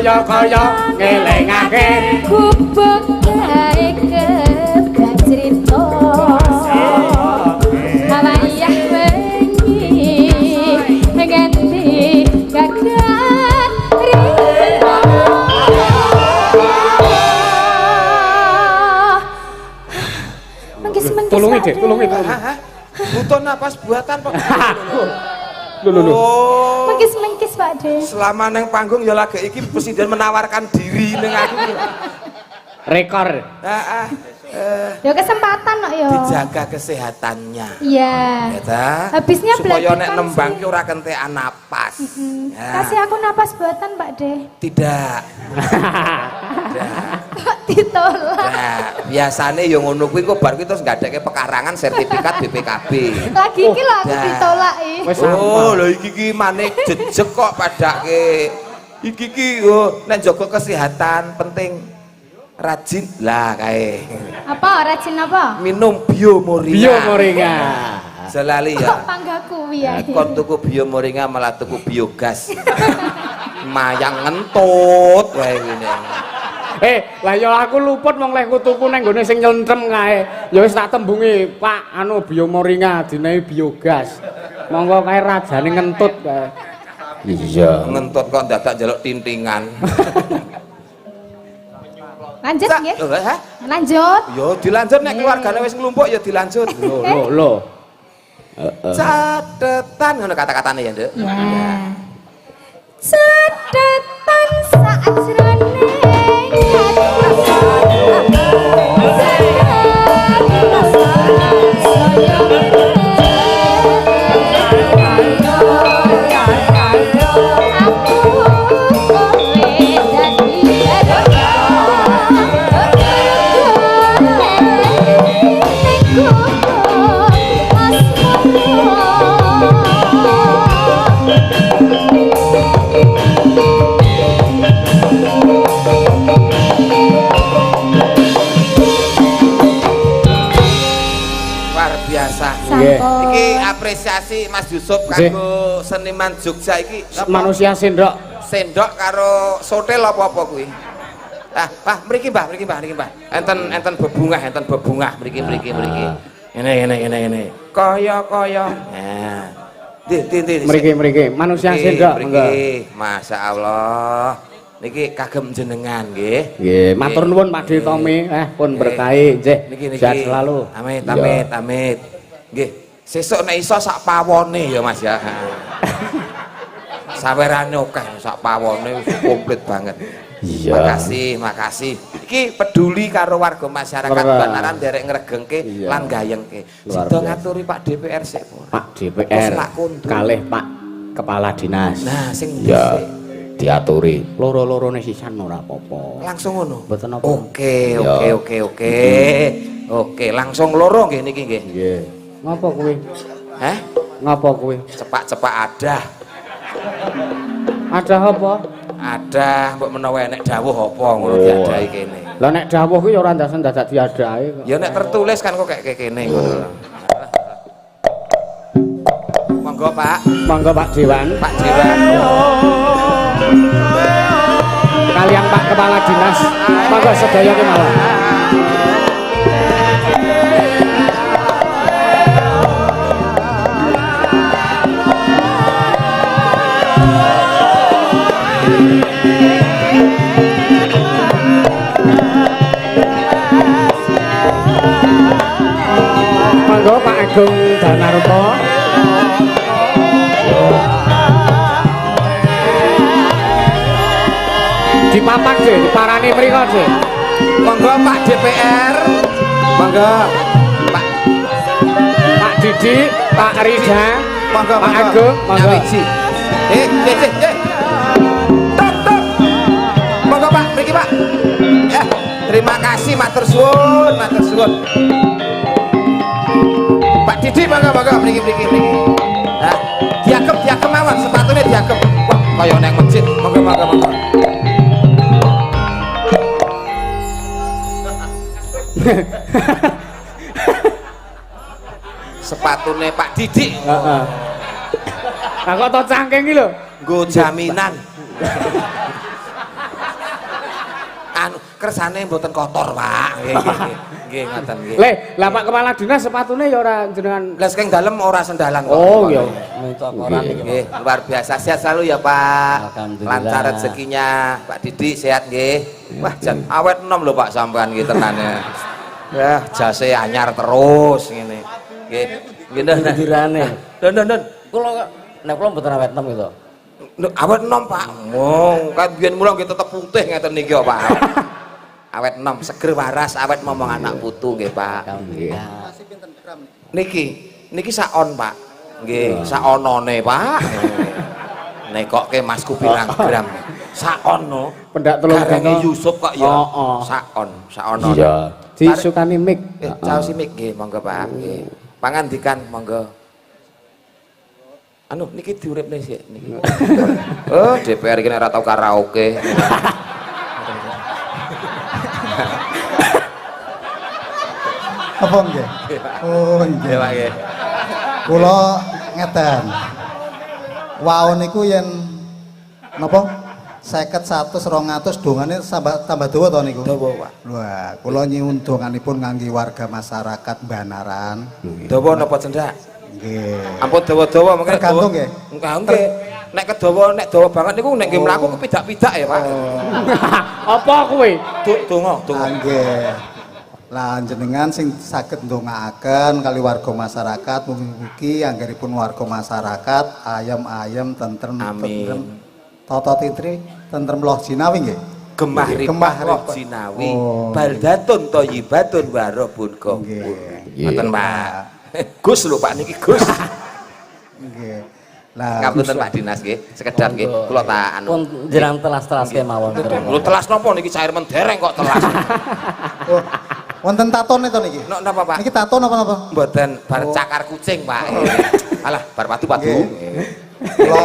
kaya-kaya ngelingake gubuk gawe kebrajrita awayah wengi ganti gagah rita mengkis-mengkis tulungi Dek tulungi butuh napas buatan Pak. lho Oh. mengkis-mengkis Pak De Selama neng panggung ya lagi iki presiden menawarkan diri neng aku. rekor ya kesempatan kok ya Dijaga kesehatannya. iya Ya ta? habisnya supaya nek belatikan nembang sih. ki ora kentekan napas. Ya. Kasih aku napas buatan Pak De Tidak. Tidak. kok ditolak Nah, biasanya yang ngono kuwi kok bar kuwi terus ngadeke pekarangan sertifikat BPKB. lagi iki lho aku Nah. ditolak Wes Oh, lho iki ki maneh jejeg kok padake. Iki ki nek jaga kesehatan penting. Rajin lah kae. apa rajin apa Minum biomoringa. biomoringa Selali kok ya. pangga kuwi ya Kon tuku biomoringa malah tuku biogas. Mayang ngentut wae ngene. lah ya aku luput wong lek tuku nang gone sing nyentrem kae ya wis tak tembungi Pak anu biomoringa dinae biogas monggo kae rajane ngentut kae Iya. Ngentut kok dadak njaluk tintingan. lanjut Sa- nggih Hah? lanjut Yo dilanjut nek keluargane wis nglumpuk ya dilanjut. lho Catetan ngono kata-katane ya, Nduk. ya catetan sajrone Luar biasa. Iki apresiasi Mas Yusuf kanggo seniman Jogja iki apa? manusia sendok Sendok karo sotel apa-apa kuwi. Pak, mriki Mbah, mriki Mbah. Enten bebungah mriki. Ngene. Kaya. Nah. Ndi. mriki manusia sendok monggo Mriki. Masyaallah. Niki kagem jenengan nggih. nggih matur nuwun Pak De Tomi pun berkahi nggih Niki. sehat selalu Amit. Nggih. Sesuk nek iso sak pawone ya Mas ya. Sawerane akeh sak pawone wis komplit banget. Iya. Makasih. Iki peduli karo warga masyarakat Banaran derek ngregengke Iya. lan gayengke. Luar Sida biasa. ngaturi Pak DPR sik. Pak DPR Terus lak kundur. kalih Pak Kepala Dinas Nah, sing Ya, dhisik. diaturi. loro-lorone sisan ora apa-apa Langsung ngono. Mboten apa. Oke. Ya. Oke, langsung loro nggih niki nggih. nggih ngapa kuwi Hah? ngapa kuwi Cepak-cepak ada. ada apa Ada mbok menawa enek dawuh apa ngono Oh. diadahi kene. lah nek dawuh kuwi ora ndasen dadak diadahi kok Ya nek tertulis kan kok kayak kene ngono. Monggo Pak, monggo Pak Dewan Pak Dewan. kalian Pak Kepala Dinas monggo sedaya kemawon monggo Pak Agung Danarto dipapak sih, diparani mriko sih. Monggo Pak DPR. Monggo Pak Pak Didi, Pak Rida, monggo Pak Agung, monggo. Nyawiji. Tok. Monggo Pak, mriki Pak. Ya, terima kasih matur suwun. Pak Didi monggo mriki. Nah, diagem mawon sepatune diagem. Wah, kaya nang masjid. Monggo. Sepatune Pak Didi. Heeh. Lah kok to cangking iki lho. Nggo jaminan. kersane mboten kotor, Pak. Nggih, ngoten nggih. Le, lah Pak Kepala Dinas sepatune ya ora jenengan. Lah saking dalem ora sendalan kok. Oh iya. Minta koran iki. Nggih, luar biasa sehat selalu ya, Pak. Alhamdulillah. Lancar rezekinya, Pak Didi sehat nggih. Wah, jan awet enom lho Pak sampean nggih tenane. Wah, jase anyar terus ngene. Nggih. Nggih, Dirane. Don. Kula nek kula mboten awet enom gitu. Awet enom, Pak. Wong, kan biyen mula nggih tetep putih ngeten niki kok, Pak. Awet enom, seger waras, awet momong anak putu nggih, Pak. Nggih. Niki saon, Pak. Nggih, saonone, Pak. Nekoke Masku pirang gram. Saon no. Pendak telung Garenge Yusuf kok ya. Oh. Saono. Iya. Disukani mik. Caos mik nggih, monggo Pak. Nggih. Pangandikan monggo. Anu niki diuripne sik niki. Oh, DPR iki nek ora tau karaoke. Apa nggih? Oh nggih. Ya Pak nggih. Kula ngeten. Wau niku yen napa? 50 100 200 dongane tambah dawa to niku. Dawa, Pak. Wah, kula nyuwun donganipun kangge warga masyarakat Banaran. Dawa napa cendak? Nggih. Ampun dawa-dawa mengke. Tergantung nggih. Nggih. Nek dawa banget niku nek nggih mlaku kepidak-pidak ya, Pak. Apa kowe? Donga. Nggih. Lah jenengan sing saged ndongaaken kali warga masyarakat mugi-mugi anggenipun warga masyarakat ayem-ayem tentrem Amin. Tata titri tentrem loh jinawi nggih. Gemah ripah roh jinawi. Baldatun thayyibatun wa rabbun ghafur. Ngoten, Pak. Gus lho Pak niki Gus. Nggih. Lah Ngapunten Pak Dinas nggih, sekedar nggih kula tak anu. Pun jenengan telas-telaske mawon. Lho telas napa niki cair mendereng kok telas. oh, wonten tatone to niki? Napa Pak? Niki tato napa-napa? Mboten bar cakar kucing, Pak. Alah, bar padu-padu. Kula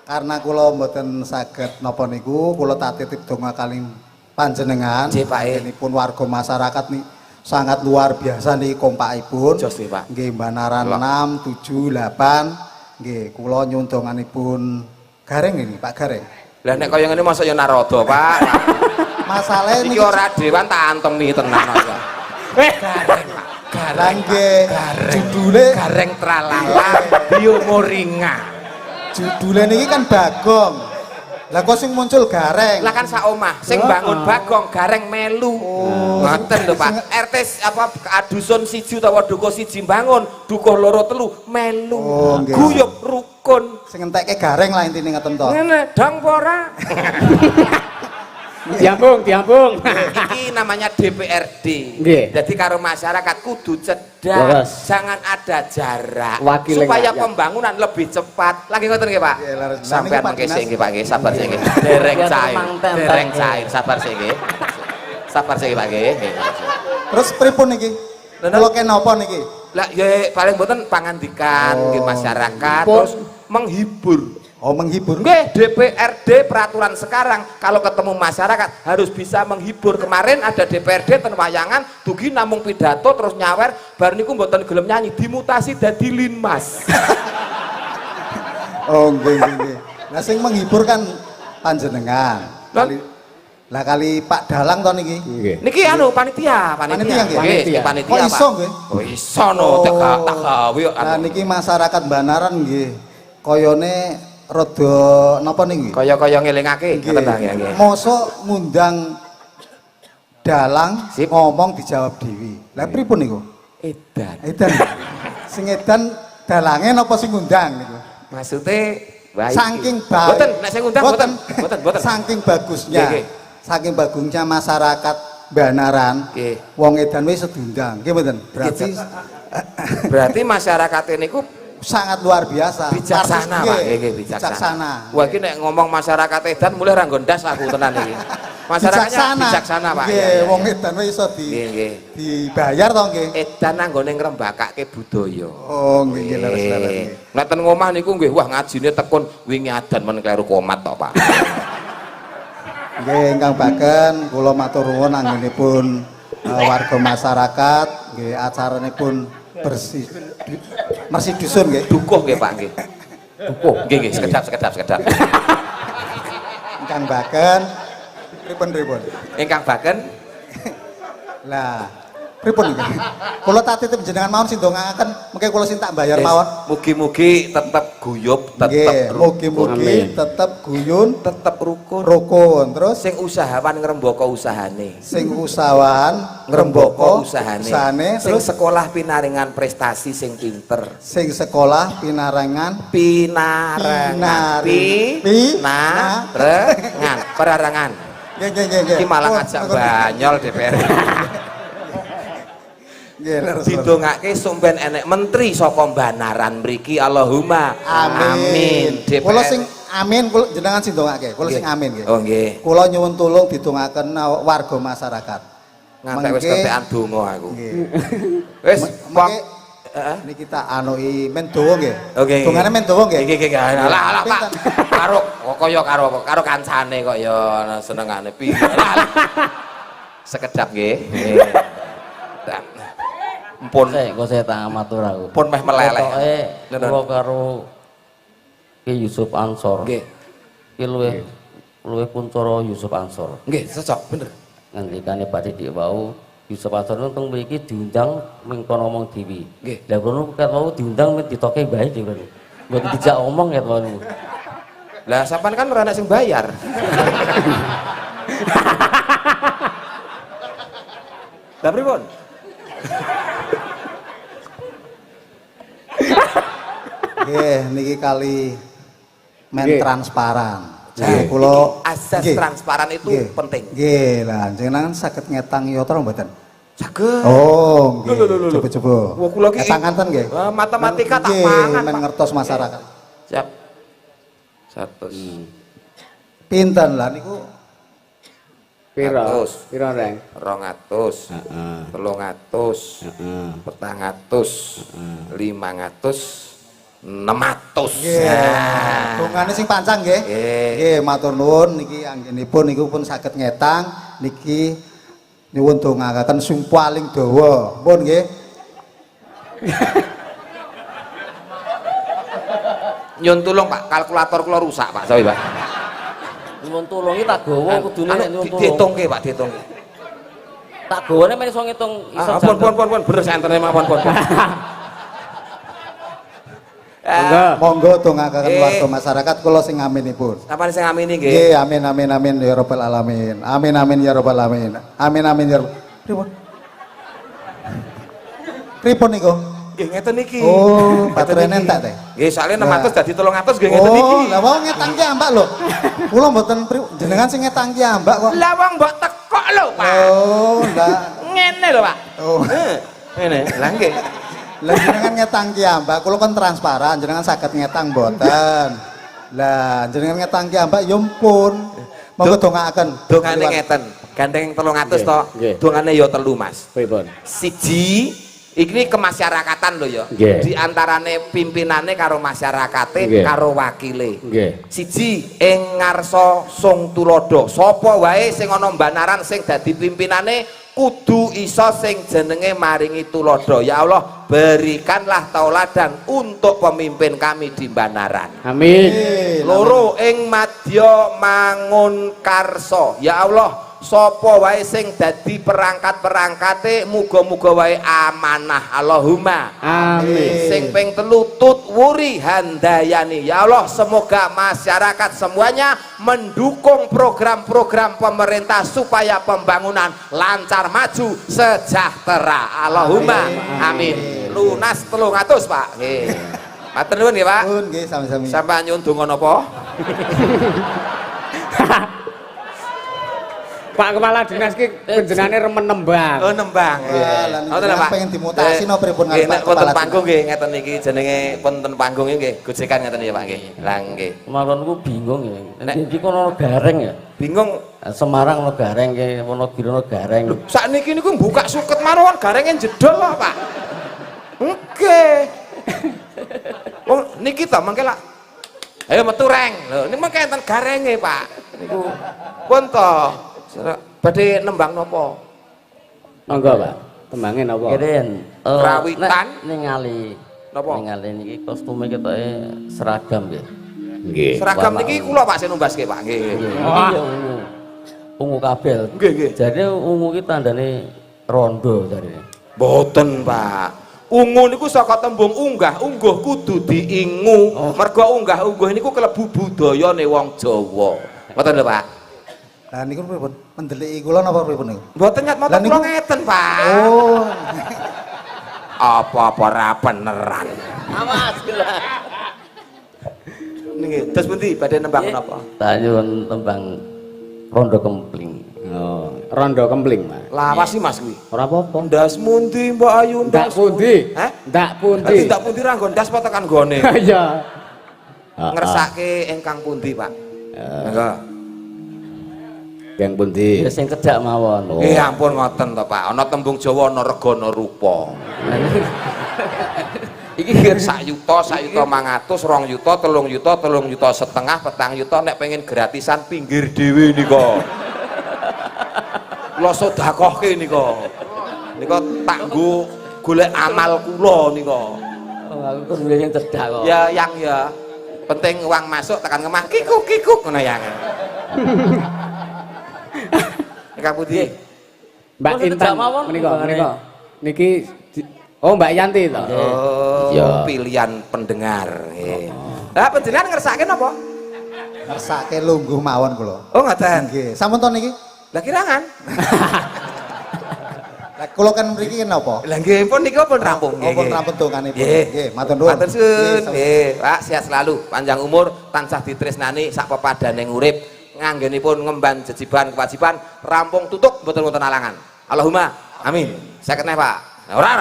karena kula mboten saged napa niku, kula tak titip donga kaling panjenengan. Nggih, Pak. Nipun warga masyarakat nih sangat luar biasa nih kompakipun. Jos nggih, Pak. Nggih Banaran 6 7 8. Nggih, kula nyuwun donganipun Gareng ini, Pak Gareng. Lah nek kaya ngene mosok ya naroda, Pak. Masalah Iki niki ora dewan tak antemi tenan aja. Gareng, Pak. Gareng. nggih judule Gareng tralala bio moringa. judule niki kan Bagong. Lah kok sing muncul Gareng? Lah kan sak omah sing bangun Bagong Gareng melu. Ngoten lho Pak. RT apa dusun 1 utawa dukuh 1 bangun, dukuh 2 3 melu. Nggih. Guyub rukun. Sing entekke Gareng lah intine ngoten to. Ngene dang apa ora? Diambung. Iki namanya DPRD. Nggih. Jadi karo masyarakat kudu cedak, Leres. jangan ada jarak Wakil supaya rakyat. pembangunan lebih cepat. Lagi ngoten nggih, Pak. Nggih, leres. Sampeyan Nah, niki Pak mengke Dinas. sik nggih, Pak nggih, sabar sik nggih. Dereng Biar cair. manten, Dereng Pak. cair, sabar sik nggih. Sabar sik Pak nggih. Terus pripun niki? Kula kenapa niki? Lah ya paling mboten pangandikan nggih masyarakat terus menghibur. Oh, menghibur. Nggih, DPRD peraturan sekarang kalau ketemu masyarakat harus bisa menghibur. Kemarin ada DPRD ten wayangan dugi namung pidato terus nyawer bar niku mboten gelem nyanyi dimutasi dadi linmas. Oh, nggih. Nah, sing menghibur kan panjenengan. Kali Pak Dalang to niki. Nggih. Niki anu panitia Panitia nggih? Nggih, panitia. Oh, iso Pak. nggih? Oh iso no tak gawe kok Nah, anu. niki masyarakat Banaran nggih. Koyone rada napa niki? Kaya-kaya ngelingake Nggih. ngoten ta nggih. Mosok ngundang Dalang Sip. ngomong dijawab dewi. Lah pripun niku? Edan. Edan. Sing edan dalange napa sing ngundang niku? Maksude baik. Saking baik. Boten, nek sing ngundang boten. Saking bagusnya. Nggih, nggih. Saking bagusnya masyarakat Banaran. Nggih. Wong edan wis sedundang. Nggih mboten? Berarti masyarakat ini ku sangat luar biasa. bijaksana, Partis Pak. nggih, Nggih, bijaksana. bijaksana. Wah, iki nek ngomong masyarakat edan mulai ra nggondas aku tenan iki. Masyarakatnya bijaksana, Pak. Nggih, Ya, ya. wong edan wis iso Nggih, nggih. dibayar to nggih. Edan anggone ngrembakake budaya. Oh, nggih leres-leres. Neten ngomah niku nggih, wah ngajine tekun wingi adan men kleru komat to, Pak. Nggih, ingkang baken kula matur nuwun anggenipun warga masyarakat nggih acaranipun bersih dusun nggih. Dukuh nggih, Pak nggih. Dukuh. Nggih, nggih, sekedap. Ingkang baken Pripun. Ingkang Baken Lah, pripun iki? Kula tak titip jenengan mawon sing ndongaaken, mengke kula sing tak bayar mawon. mugi-mugi tetep guyub, Nggih, tetep mugi-mugi tetep guyun, tetep rukun. rukun. Terus Sing usahawan ngrembaka usahane. sing usahawan Ngrembaka usahane. Sing terus sekolah pinaringan prestasi sing pinter. sing sekolah pinarengan Pinarengan. Pinarengan. Perarangan. nggih. Iki malah ngajak banyol DPR. Nggih, leres. Didongake sumpen enek menteri saka Banaran mriki Allahumma amin. DPR. Kula sing amin, kula jenengan sing ndongake. Kula sing amin nggih. Oh nggih. Kula nyuwun tulung didongaaken warga masyarakat. Ngantek wis Mengke- ketekan donga aku. Nggih. Wis Mengke Heeh. niki tak anui men dawa nggih. Oke. Dongane men dawa nggih. Iki lah Pak. Karo kaya karo kancane kok ya senengane piye. Sekedap nggih. Mpun Kok saya tak matur aku. pun meh meleleh. Pokoke kula karo Ki Yusuf Ansor. Nggih. Ki luwih puncara Yusuf Ansor. Nggih, cocok bener. Ngendikane Pak Dik wau Yusuf Ansor nang mriki diundang mengko ngomong dhewe. Nggih. Lah kono ket wau diundang men ditoke bae dhewe. Mboten dijak omong ket wau. Lah sampean kan ora ana sing bayar. Lah pripun? Nggih, niki kali men Nggih. transparan. Nggih. Jadi kula Asas nggih. transparan itu Nggih. penting. Nggih, lah jenengan saged ngetang yatra mboten? Saged. Oh, nggih. Lho. Coba-coba. Wah, kula ki- Ngetangaken nggih. Matematika tak Nggih, pangan, men Pak. ngertos masyarakat. Siap. 100. Pinten lah niku? Pira? 100. Pira, Reng? 200. Heeh. 300. Heeh. 400. 500. 600. Nggih. Dongane sing pancang nggih. Nggih. Nggih, matur nuwun niki anggenipun niku pun saged ngetang niki nyuwun dongaaken sing paling dawa. Pun nggih. Nyun tulung Pak, kalkulator kula rusak Pak, sorry Pak. Nyuwun tulung iki tak gawa kudune nek nyuwun tulung. Ditungke Pak, ditungke. Tak gawane men iso ngitung iso Pun bener sentene mawon pun. Monggo dongaaken Nggih. warga masyarakat kula sing aminipun. Apa sing ngamini nggih? Nggih, amin ya rabbal alamin. Amin ya rabbal alamin. Amin ya rabbal. Pripun? Pripun niku? Nggih ngeten niki. Oh, baterai entek teh. Nggih, soalnya Nah. 600 dadi 300 nggih ngeten niki. Oh, lah wong ngetang ki ambak lho. Kula mboten jenengan sing ngetang ki ambak kok. Lah wong mbok tekok lho, Pak. Oh, lah. Ngene lho, Pak. Oh. Ngene. Lah nggih. Lah jenengan ngetang ki ambak, kula kan transparan, jenengan saged ngetang mboten. Lah jenengan ngetang ki ambak ya mpun. Monggo dongaaken. Dongane ngeten, gandeng 300 to. Nggih. Dongane ya 3, Mas. Pripun? Siji, iki kemasyarakatan lho ya. Nggih. Di antarane pimpinane karo masyarakate Nggih. karo wakile. Nggih. Siji ing ngarsa sung tulodo. Sapa wae sing ana Banaran sing dadi pimpinane kudu iso sing jenenge maringi tulodo. Ya Allah, berikanlah tauladan untuk pemimpin kami di Banaran. Amin. Loro ing madya mangun karso. Ya Allah, sapa wae sing dadi perangkat-perangkate muga-muga wae amanah. Allahumma Amin. sing ping telu tut wuri handayani. Ya Allah, semoga masyarakat semuanya mendukung program-program pemerintah supaya pembangunan lancar, maju, sejahtera. Allahumma amin. Lunas 300 Pak. Nggih. Matur nuwun nggih Pak. Pun nggih sami-sami. Sampai nyuwun donga napa? Pak Kepala Dinas ki panjenengane remen nembang. Oh nembang. Wah, lah niku jenengan pengen dimutasi no pripun Nggih, kali Pak nek wonten Kepala panggung nggih ngeten iki jenenge wonten panggung nggih gojekan ngeten ya Pak nggih. Lah nggih. Kemarin ku bingung ya. Nek- Iki kono gareng ya. Bingung Semarang ono gareng ke Wonogiri ono gareng. sakniki niku buka suket mawon garenge jedol kok Pak. Nggih. Wong niki to mangke lak ayo metu reng. Lho niku mangke enten garenge Pak. Niku pun to. Badhe nembang napa? Monggo, Pak. Tembange napa? Keren. Rawitan? Ningali. Napa? Ningali niki kostume ketoke seragam ya. Nggih. Seragam Warna niki ungu. kula Pak sing numbaske Pak nggih. Iya ungu. ungu kabel. Nggih, nggih. Jadi ungu ki tandane rondo jarine. Mboten, Pak. Ungu niku saka tembung unggah, ungguh kudu diingu. Mergo unggah-ungguh niku kelebu budayane wong Jawa. Ngoten lho, Pak. Lah niku pripun? Mendeliki kula napa pripun niku? Mboten nyat moten Lah, niku- kula ngeten, Pak. Oh. Apa-apa ra beneran. Awas lah. Nggih, terus pundi badhe nembang napa? Tak nyuwun tembang rondo kempling. Oh, rondo kempling, Mas. Lawas sih Mas kuwi. Ora apa-apa. Ndas mundi Mbak Ayu Ndak pundi? Hah? Ndak pundi? Berarti ndak pundi ra nggo ndas apa tekan gone? Iya. Ngersake ingkang pundi, Pak? Monggo. Yang pundi? Ya sing cedak mawon. Nggih ampun ngoten to, Pak. Ana tembung Jawa ana rega ana rupa. Iki sak yuta 500, 2 yuta, 3 yuta, 3 yuta setengah, 4 yuta nek pengen gratisan pinggir dhewe nika. Kula sedekahke nika. Nika tak nggo golek amal kula nika. Oh, aku kan milih yang cedak kok. Ya yang ya. Penting uang masuk tekan kemah kikuk kikuk ngono yang. Nika putih. Mbak Kok Intan cedak mawon, menika mbangane? menika. Niki oh Mbak Yanti to. Oh, Ya. pilihan pendengar. Lah panjenengan ngersake napa? Ngersake lungguh mawon kula. Oh ngoten. Nggih. Sampun to niki? Lah kirangan. Lah kula kan mriki napa? Lah nggih pun niki pun rampung. Oh, pun rampung donganipun. Nggih. Nggih, matur nuwun. Matur suwun. Nggih, Pak sehat selalu, panjang umur, tansah ditresnani sak pepadane urip, nganggenipun ngemban jejiban kewajiban, rampung tutuk mboten wonten alangan. Allahumma amin. Saged neh, Pak. Ora.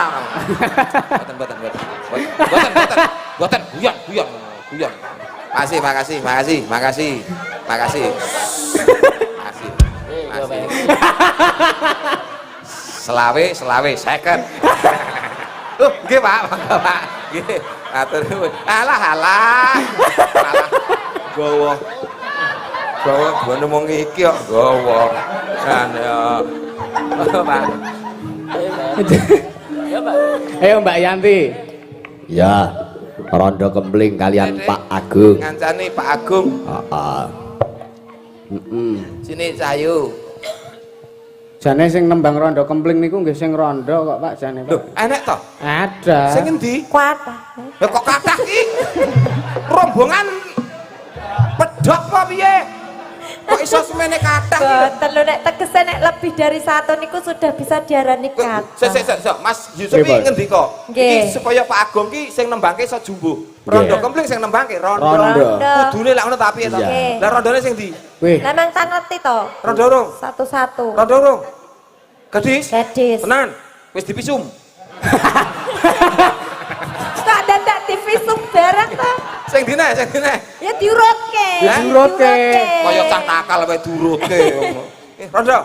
Mboten. Guyon. Makasih. Selawe, second. Nggih, Pak. Nggih. Matur nuwun. Alah. Gowo ngomong iki kok gowo. Kan ya. Pak. Ya, Pak. Ayo Mbak Yanti. Ya, rondo kempling kalian Dek. Pak Agung. Ngancani Pak Agung. Heeh. Sini Cayu. Jane sing nembang rondo kempling niku nggih sing rondo kok Pak jane Pak. Loh, enek to? Ada. Sing endi? Kuatah. Lah kok kathah iki? Rombongan pedhok apa piye? Kok iso semene kathah iki? Boten lho nek tegese nek lebih dari satu niku sudah bisa diarani kata. Sik, Mas Yusuf iki Pripun? ngendika. Nggih. Iki supaya Pak Agung ki sing nembangke iso jumbo. Rondo kempling sing nembangke rondo. Rondo. Kudune lak ngono ta piye to? Iya. Lah rondone sing ndi? Wih, Memang tak ngerti to. Rondo urung. Satu-satu. Rondo urung. Gadis. Gadis. Tenan. Wis dipisum. Tak dadak divisum barang to. Sing dine. Ya diurutke. Diurutke. Kaya cah nakal wae durutke. Rondo.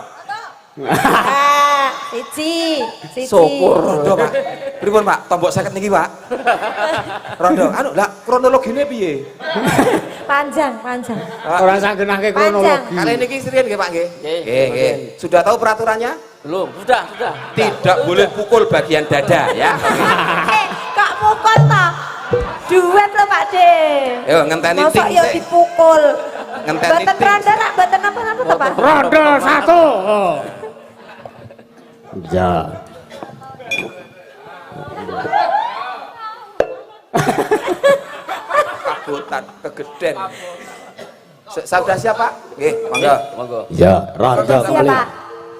Ah, siji. Syukur rondo, Pak. Pripun, Pak? Tombok 50 niki, Pak. Rondo. Anu, lah kronologine piye? Panjang. orang sagenake kronologi. Kali niki sriyen nggih, Pak nggih? Nggih. Nggih. Sudah tahu peraturannya? Belum, sudah. Tidak boleh pukul bagian dada, ya. Kok pukul to? Duet lho Pak De. Yo ngenteni Mosok ting ya sik. dipukul. Ngenteni Boten ting. randa rak boten apa-apa to Pak. Rondo satu. Oh. Ya. Kabutan kegeden. Saudara siapa? Nggih, monggo. Monggo. Ya, rondo Siapa? kempling.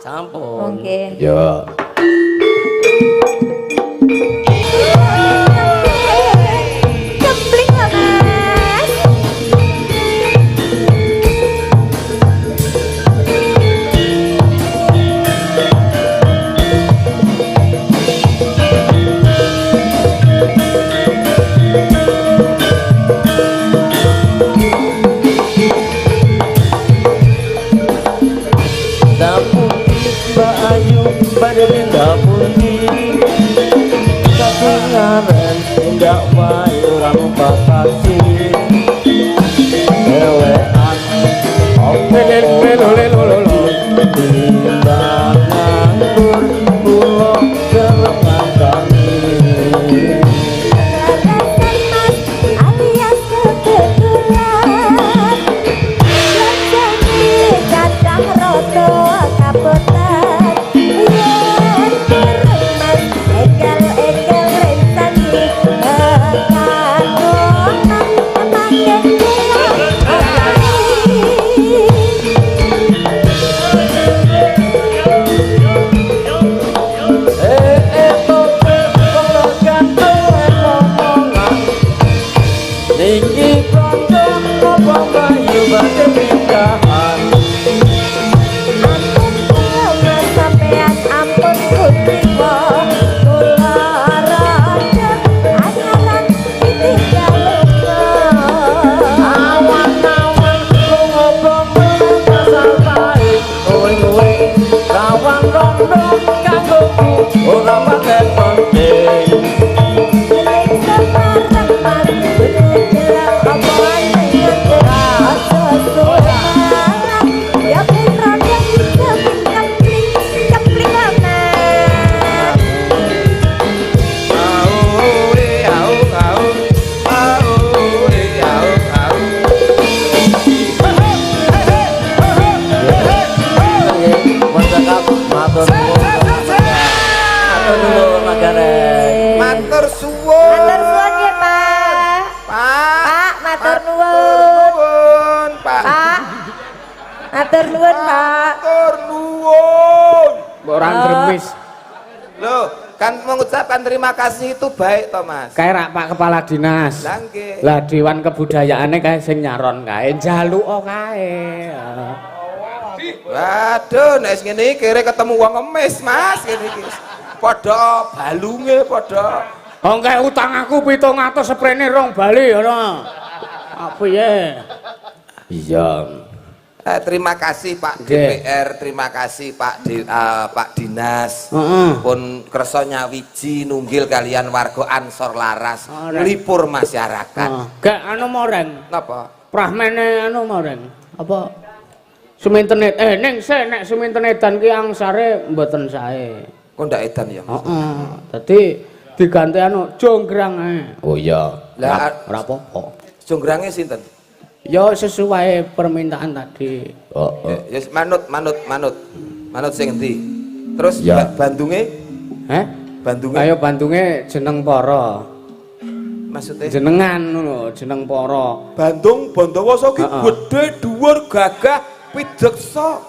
Sampun. Oke. Ya. Kempling lho Mas. Dapur Mbak Ayu pada dapur ketinggalan tidak wae orang bakasi ewean timbang nganggur kula gelengan kami Mas alias kebetulan. Janji kadang roto Matur nuwun, Pak. Matur nuwun. Ora gremis. Loh, kan mengucapkan terima kasih itu baik, Thomas. Kae rak Pak Kepala Dinas. Lah nggih. Lah Dewan Kebudayaane kae sing nyaron kae, njaluk kae. Waduh, nek ngene iki kere ketemu wong ngemis, Mas, ngene iki. Padha balunge padha. Oh kae utang aku 700 sprene rong bali ora. Apa ya? Iya. Terima kasih Pak Nggih. DPR, terima kasih Pak Dinas. Heeh. Pun kersa nyawiji nunggil kalian warga Ansor Laras, nglipur masyarakat. Gak anu moreng. Napa? Prahmene anu moreng. Apa? Sumintenet. Ning nek sumintenetan ki angsare mboten sae. Kok ndak edan ya? Heeh. Dadi diganti anu jonggrang ae. Oh iya. Lah Ora apa-apa. jonggrange sinten? Ya sesuai permintaan tadi. Oh, Ya manut sing endi? Terus Ya. bandunge? Bandunge? Ayo bandunge jeneng para. Maksudnya? Jenengan ngono, jeneng para. Bandung Bondowoso ki Heeh. gedhe dhuwur gagah pideksa.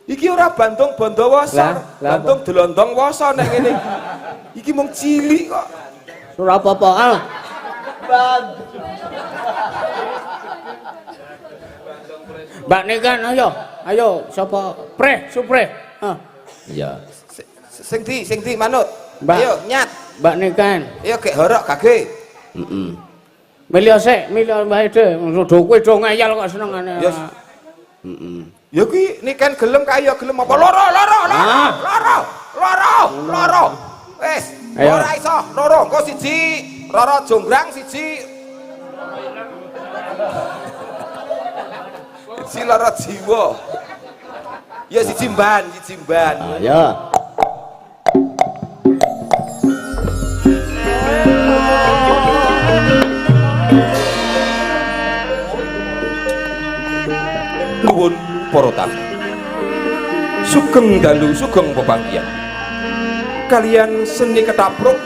Iki ora Bandung Bondowoso, Lah Bandung Delondong Woso nek ngene. Iki mung cilik kok. Ora apa-apa. Mbak Nikan ayo sapa? Supre. iya. Sing di manut. Mbak. Ayo nyat. Mbak Nikan. Ayo gek horok gage. Heeh. Milih sik, milih Mbak Ide. Do kowe do ngeyel kok senengane. Yes. Heeh. Ya kuwi niken gelem kaya gelem apa loro. Wis, Ayo. ora iso loro. Engko siji loro jonggrang siji. Si loro jiwa. Ya siji mban. Ayo. Nuwun para tamu. Sugeng dalu sugeng pepanggihan. Kalian seni ketoprak.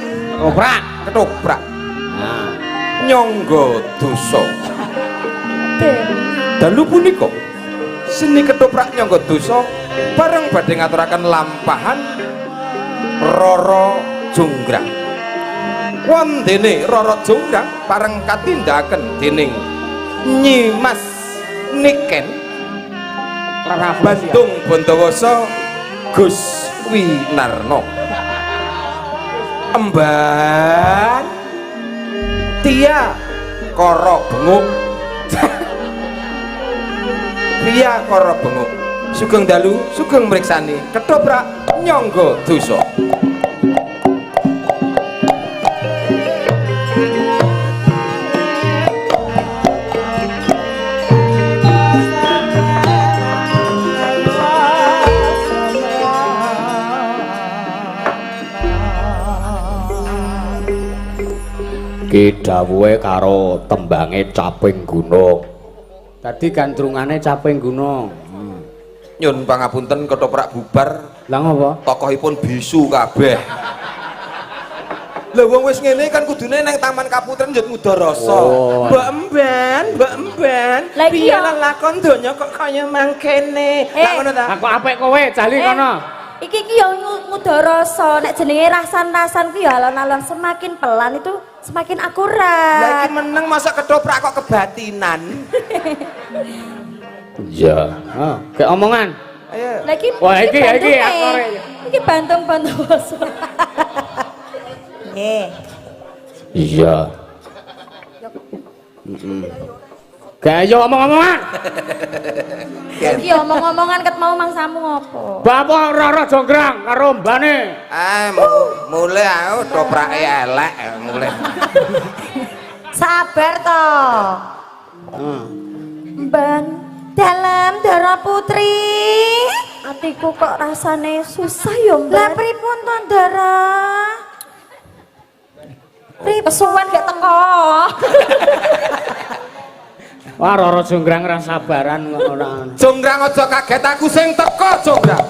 Nah, Nyangga dosa. Dalu punika seni ketoprak nyangga dosa bareng badhe ngaturaken lampahan Rara Jonggrang. Wondene Rara Jonggrang pareng katindakaken dening Nyi Mas Niken Bandung Bondowoso Gus Winarno. Emban Tia Kara Benguk. Tia Kara Benguk. Sugeng dalu, sugeng mriksani ketoprak nyangga dosa. Ki dawuhe karo tembange caping gunung. tadi gandrungane caping gunung. Nyun pangapunten ketoprak bubar. Lah ngopo? Tokohipun bisu kabeh. Lah wong wis ngene kan kudune nang Taman Kaputren njut Mudarasa. Oh. Mbak Emban, Lah iki piye ya. lakon donya kok kaya mangkene. Lah ngono ta? Aku apik kowe jali kono. Iki ki yo Mudarasa, nek jenenge rasan-rasan ki yo alon-alon semakin pelan itu semakin Lah akurat. iki meneng masa ketoprak kok kebatinan. Iya. Oh, kayak omongan. Ayo. Lah iki Wah, iki Bandunge. aktore. Iki Bandung-Bondowoso. Nggih. Iya. Kayak ayo omong-omongan. Iki omong-omongan ket mau mangsamu ngopo? Bapak Rara Jonggrang karo mbane. Mulai aku toprake elek mulai. Sabar to. Ban dalam Dara Putri. Atiku kok rasane susah ya, Mbak. Lah pripun to, Dara? Pesuwan gak teko. Wah Rara Jonggrang ra sabaran kok ora. Jonggrang aja kaget aku sing teko Jonggrang.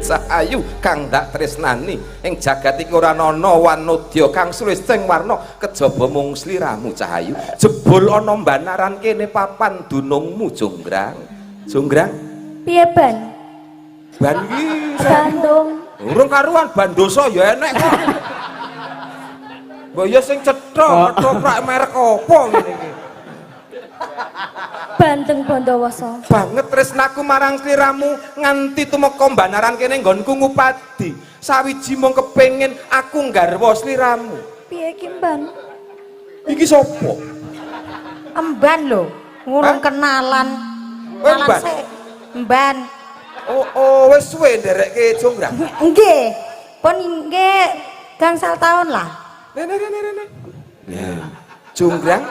Cahayu kang ndak tresnani ing jagat iki ora ana wanodya kang sulisting warna kejaba mung sliramu Cahayu jebul ana mbanaran kene papan dunungmu Jonggrang Jonggrang Piye ban? ban iki Bandung. urung karuan bandoso ya enek kok mbok ya sing cetha ketoprak merek apa ngene iki Bandeng Bondowoso. banget tresnaku marang sliramu nganti tumeka mbanaran kene nggonku ngupadi sawiji mung kepengin aku nggarwa sliramu Piye iki ban? iki sapa Emban lho, ngurung Hah? kenalan. Emban? sik. Emban. oh wis suwe nderekke Jonggrang Nggih. Pun nggih gangsal tahun lah. rene Jonggrang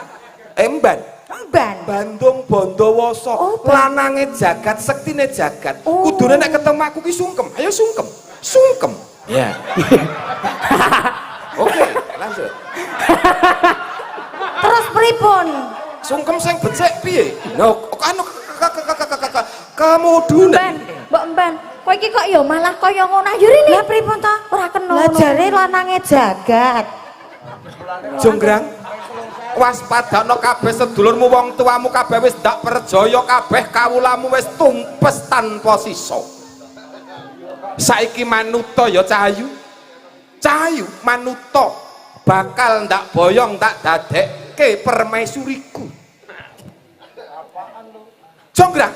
Emban Emban. Bandung Bondowoso Oh, lanange jagat sektine jagat Oh. kudune nek ketemu aku ki sungkem ayo sungkem ya oke lanjut Terus pripun? sungkem sing becik piye no anu kemudune Emban, Mbok Emban. Kowe iki kok ya malah kaya ngono ayo rene. Lah pripun ta? Ora kena. Lah jare lanange jagat. Jonggrang waspadana kabeh sedulurmu wong tuamu kabeh wis ndak perjaya kabeh kawulamu wis tumpes tanpa sisa saiki manuta ya Cahayu manuta bakal ndak boyong tak dadekke permaisuriku Jonggrang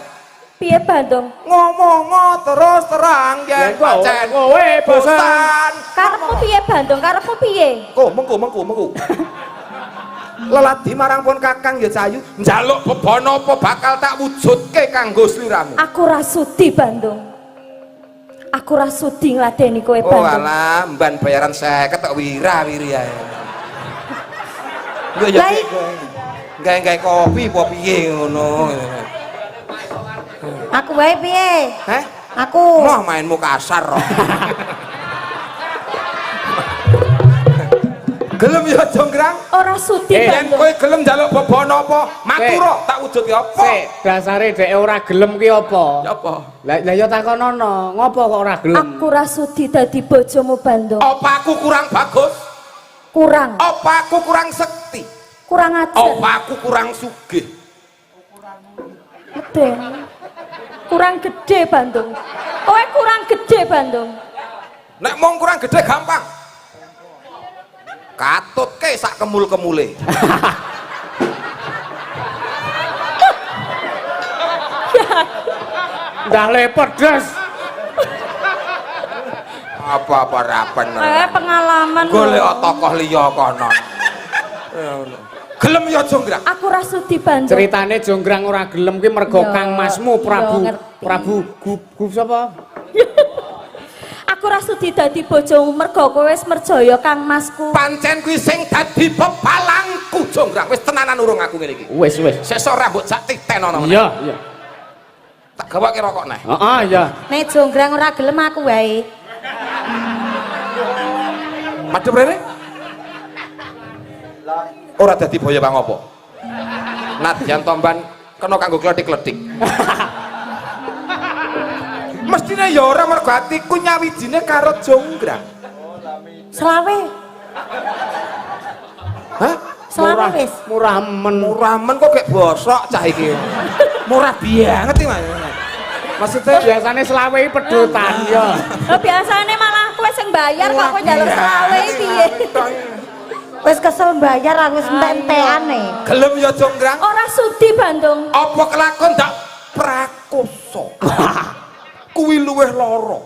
Piye Bandung? ngomong terus terang yen pancen kowe bosan Karepmu piye Bandung? Karepmu piye? mengku leladi marang pun kakang ya Cahayu njaluk beban apa bakal tak wujudke kanggo sliramu Aku ra sudi Bandung. Aku ra sudi ngladeni kowe oh Bandung. alah mban bayaran 50 kok wira-wiri ae lho Lah, ya gawe kopi apa piye ngono Aku wae piye? heh Aku mau mainmu kasar kok gelem ya Jonggrang ora sudi yen Bandung. kowe gelem njaluk beban apa matur tak wujudke apa sik dasare dhek ora gelem ki apa ya apa lah ya takonono ngopo kok ora gelem Aku ra sudi dadi bojomu Bandung. apa aku kurang bagus Kurang, apa aku kurang sekti kurang ajar. apa aku kurang sugih Meden. Kurang gede Bandung. Kowe kurang gede Bandung. nek mong kurang gede gampang katutke sak kemul-kemule ndah lepet des apa-apa ra bener Pengalaman. golek tokoh liya kono gelem ya Jonggrang Aku ra sudi Bandung. ceritane Jonggrang ora gelem ki mergo Yo, Kang Masmu yo, ngerti. Prabu Gub sapa Aku ra sudi dadi bojomu mergo kowe wis merjaya Kang Masku. pancen kuwi sing dadi bepalangku Jonggrang wis tenanan urung aku ngene iki wis sesuk rambut sak titen ana iya tak gawake rokok neh heeh iya Nek Jonggrang ora gelem aku wae. madhep rene ora dadi boyo bang apa nadyan tomban kena kanggo kletik-kletik mestine ya ora mergo atiku nyawijine karo Jonggrang Selawe. hah Selawe wis. murah men muramen kok kayak bosok cah iki murah banget iki maksudnya biasane selawe pedotan ya Lah biasane malah kowe sing bayar kok kowe njaluk selawe piye? Wis kesel bayar aku wis entek-entekane. gelem ya Jonggrang Ora sudi Bandung. apa kelakon ndak prakoso kuwi luweh lara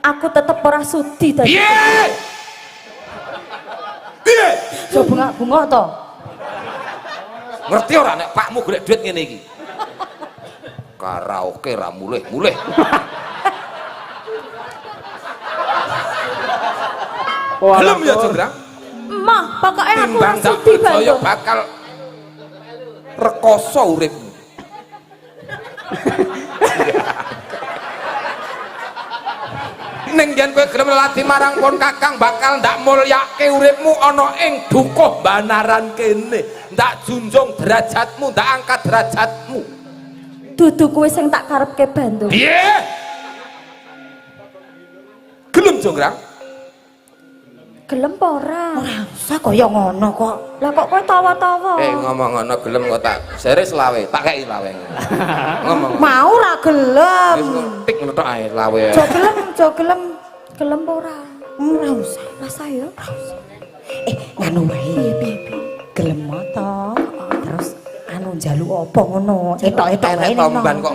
Aku tetep ora sudi dadi. piye piye Jo bunga-bunga to. ngerti ora nek pakmu golek duit ngene iki karaoke ra mulih-mulih gelem ya Jonggrang Mah, pokoknya aku ora timbang ndak sudi percaya Bandung. bakal rekoso uripmu ning yen kowe gelem lelati marang pun kakang bakal ndak mulyake uripmu ana ing dukuh banaran kene ndak junjung derajatmu ndak angkat derajatmu Dudu kowe sing tak karepke Bandung. piye Jonggrang? Gelem apa ora? Ora usah kaya ngono kok. Lah kok kowe tawa-tawa? Ngomong ngono gelem kok tak seris lawe, tak kei lawe. Ngomong. Mau ora gelem. Wis tik ngetok ae lawe. Jo gelem. Gelem apa ora? Ora usah. Rasa ya. Ora usah. Nganu wae piye. Gelem moto. Terus anu njaluk apa ngono? Etok-etok wae tomban kok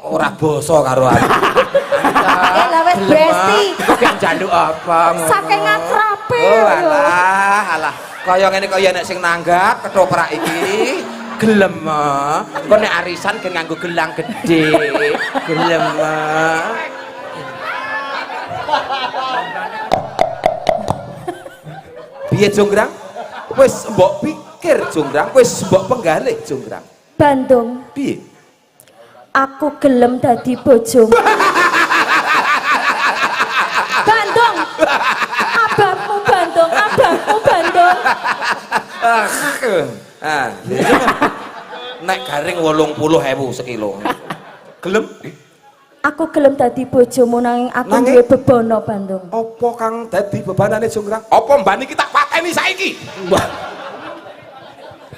ora basa karo aku. Lah wis besti. Kok njaluk apa ngono? Saking akrabe. Oh alah. Kaya ngene kaya nek sing nanggap ketoprak iki gelem. Kok nek arisan gen nganggo gelang gedhe. Gelem. Piye Jonggrang? Wis mbok pikir Jonggrang, wis mbok penggalih Jonggrang. Bandung, Piye? aku gelem dadi bojomu. Bandung. Abangmu Bandung, abangmu Bandung. Ah, nek garing 80.000 sekilo. Gelem? Aku gelem dadi bojomu nanging aku Nanging? duwe bebono Bandung. Apa kang dadi bebanane Jonggrang? Apa mbani kita pateni saiki?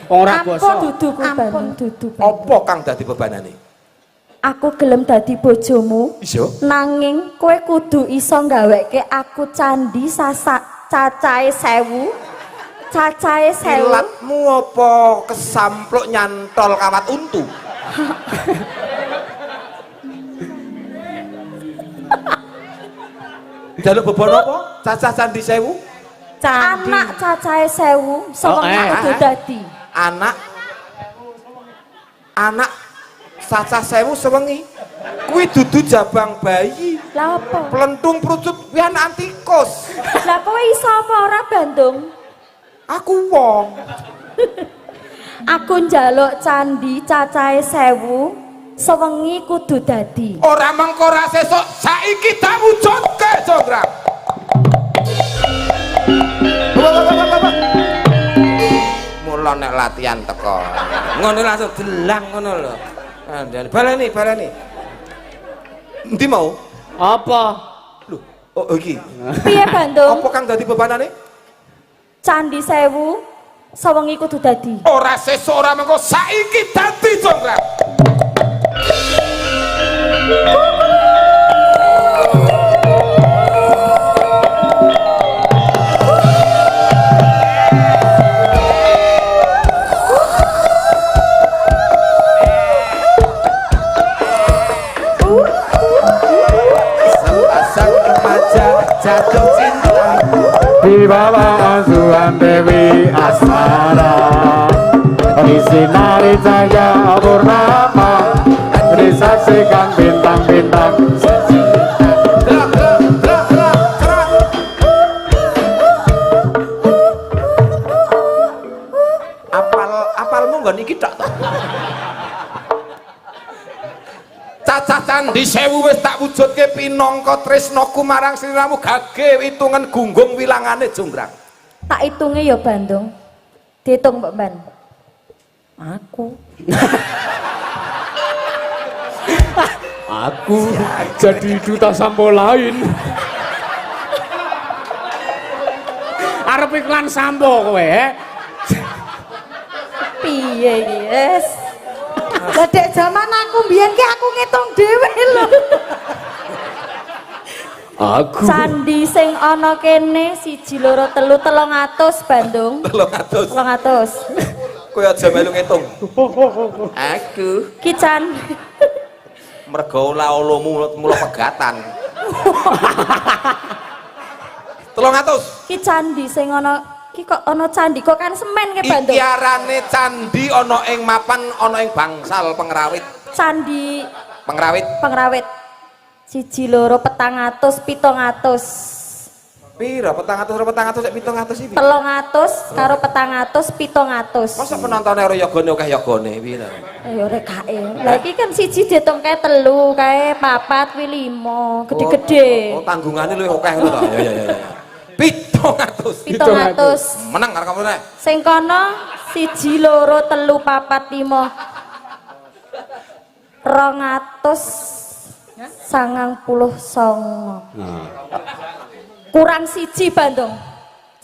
Ora Ampun basa. dudu ku Bandung, dudu. Bandung. Apa kang dadi bebanane? Aku gelem dadi bojomu. Iso? Nanging kowe kudu iso gaweke aku candi cacahe 1000. Cacahe 1000. Silatmu apa kesampluk nyantol kawat untu? Jaluk bebono apa? Cacah candi 1000? Anak cacahe 1000, sewengi kudu dadi. Anak cacah 1000 sewengi. Kuwi dudu jabang bayi. Lah apa? Plentung prucut kuwi anak antikus. Lah kowe iso apa ora Bandung? Aku wong. Aku njaluk candi cacahe 1000, sewengi kudu dadi. Ora mengko ora sesuk, saiki tak wujudke Jonggrang. Mula nek latihan teko. Ngono langsung delang ngono lho. Baleni. Endi mau? Apa? Lho, oh iki. Piye Bandung? Apa kang dadi bebanane? Candi 1000, sewengi kudu dadi. Ora sesuk ora mengko saiki dadi Jonggrang. Sepasang remaja jatuh cinta Di bawah asuhan Dewi Asmara Di sinari cahaya purnama Disaksikan bintang-bintang Apalmu nggon iki tok to. Cacah candi 1000 wis tak wujudke pinangka tresnaku marang sliramu gage hitungan gunggung wilangane Jonggrang. Tak hitunge ya Bandung. Diitung Mbak Ban. Aku. Aku jadi duta sampo lain. Arep iklan sampo kowe, Piye iki, Yes? Lah dek zaman aku mbiyen ki aku ngitung dhewe lho. Aku Candi sing ana kene 1 2 3 300 Bandung. 300. 300. Kowe aja melu ngitung. Aku Ki Can. mergo ula-ulamu mula pegatan. 300. Ki candi sing ana ki kok ana candi kok kan semen ke Bandung. Iki arane candi ana ing mapan ana ing bangsal pengrawit. Candi Pengrawit. pengrawit. 1 2 400 700. Piro 400 sik 700 iki. 300 karo 400 700. Masa penontonnya ora yogone akeh yogone piye to? Ya ora kae. Lah iki kan 1 diitung kae 3, kae 4, kuwi 5, gede-gede. Oh, tanggungane luwih akeh ngono to. Ya. 700. 700. Menang karo kamu nek. Sing kono 1 2 3 4 5 200 99. kurang siji Bandung.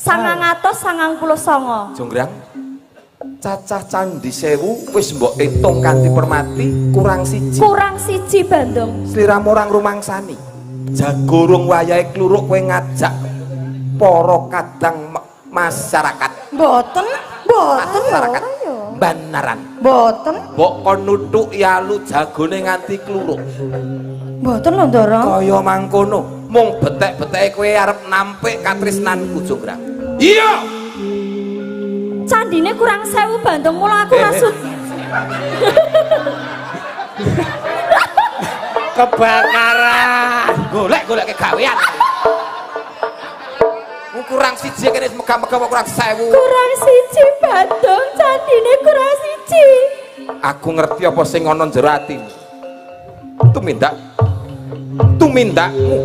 999. Jonggrang. Cacah Candi Sewu wis mbok hitung kanthi permati kurang siji. Kurang siji Bandung. Sliramu orang rumangsani. Jagorong wayahe kluruk kowe ngajak para kadang masyarakat. Mboten, Masyarakat yo. Banaran. Mboten, Mbok kon nuthuk yalu jagone nganti kluruk. mboten lho Ndara. Kaya mangkono, mung betek-beteke kowe arep nampik katresnanku Jonggrang. Iya. Candine kurang 1000 Bandung, mula aku rasut. Kebakaran. Golek-golek kegawean. Kurang siji kene megah-megah kurang 1000. Kurang siji Bandung, candine kurang siji. Aku ngerti apa sing ana jero atimu. Tumindakmu.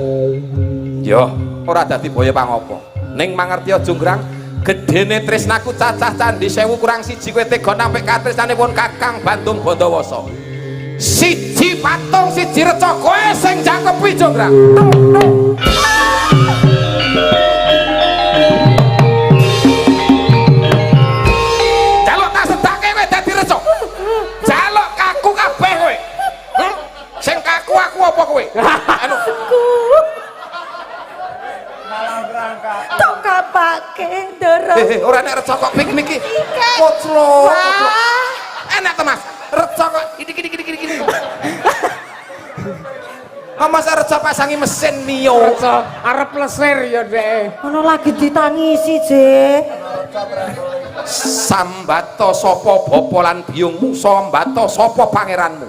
Yo, ora dadi boyo pangopo. Ning mangerti Jonggrang, gedene tresnaku cacah Candi Sewu kurang siji kowe tega nampik katresnanipun Kakang Bandung Bandawasa. Siji patung siji reca kowe sing jangkepi Jonggrang. Jaluk tak sedake kowe dadi reca. Jaluk kaku kabeh kowe. Sing kaku aku apa kowe? Anu Tok kapake Ndara. ora nek reca kok piknik iki. Koclo. Enak to Mas. Reca kok iki. Mas reca pasangi mesin Mio. Reca arep lesir ya Dek. Ono lagi ditangisi, Je. Sambato sapa bapa lan biyungmu, sambato sapa pangeranmu.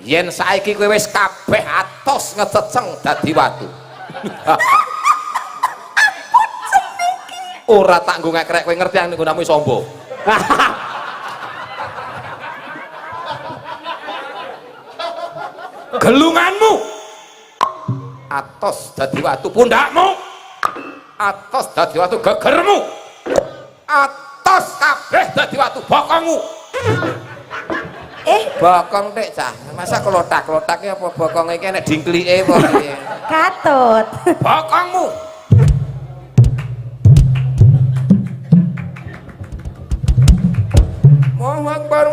Yen saiki kowe wis kabeh atos ngececeng dadi watu. Ora tak nggo ngekrek kowe ngerti nek nggonamu sombo. Gelunganmu atos dadi watu, pundakmu atos dadi watu, gegermu atos kabeh dadi watu, bokongmu. Bokong Dik cah. Masa klotak-klotake apa bokonge iki nek dingklike apa piye? Katut. Bokongmu. Akbar.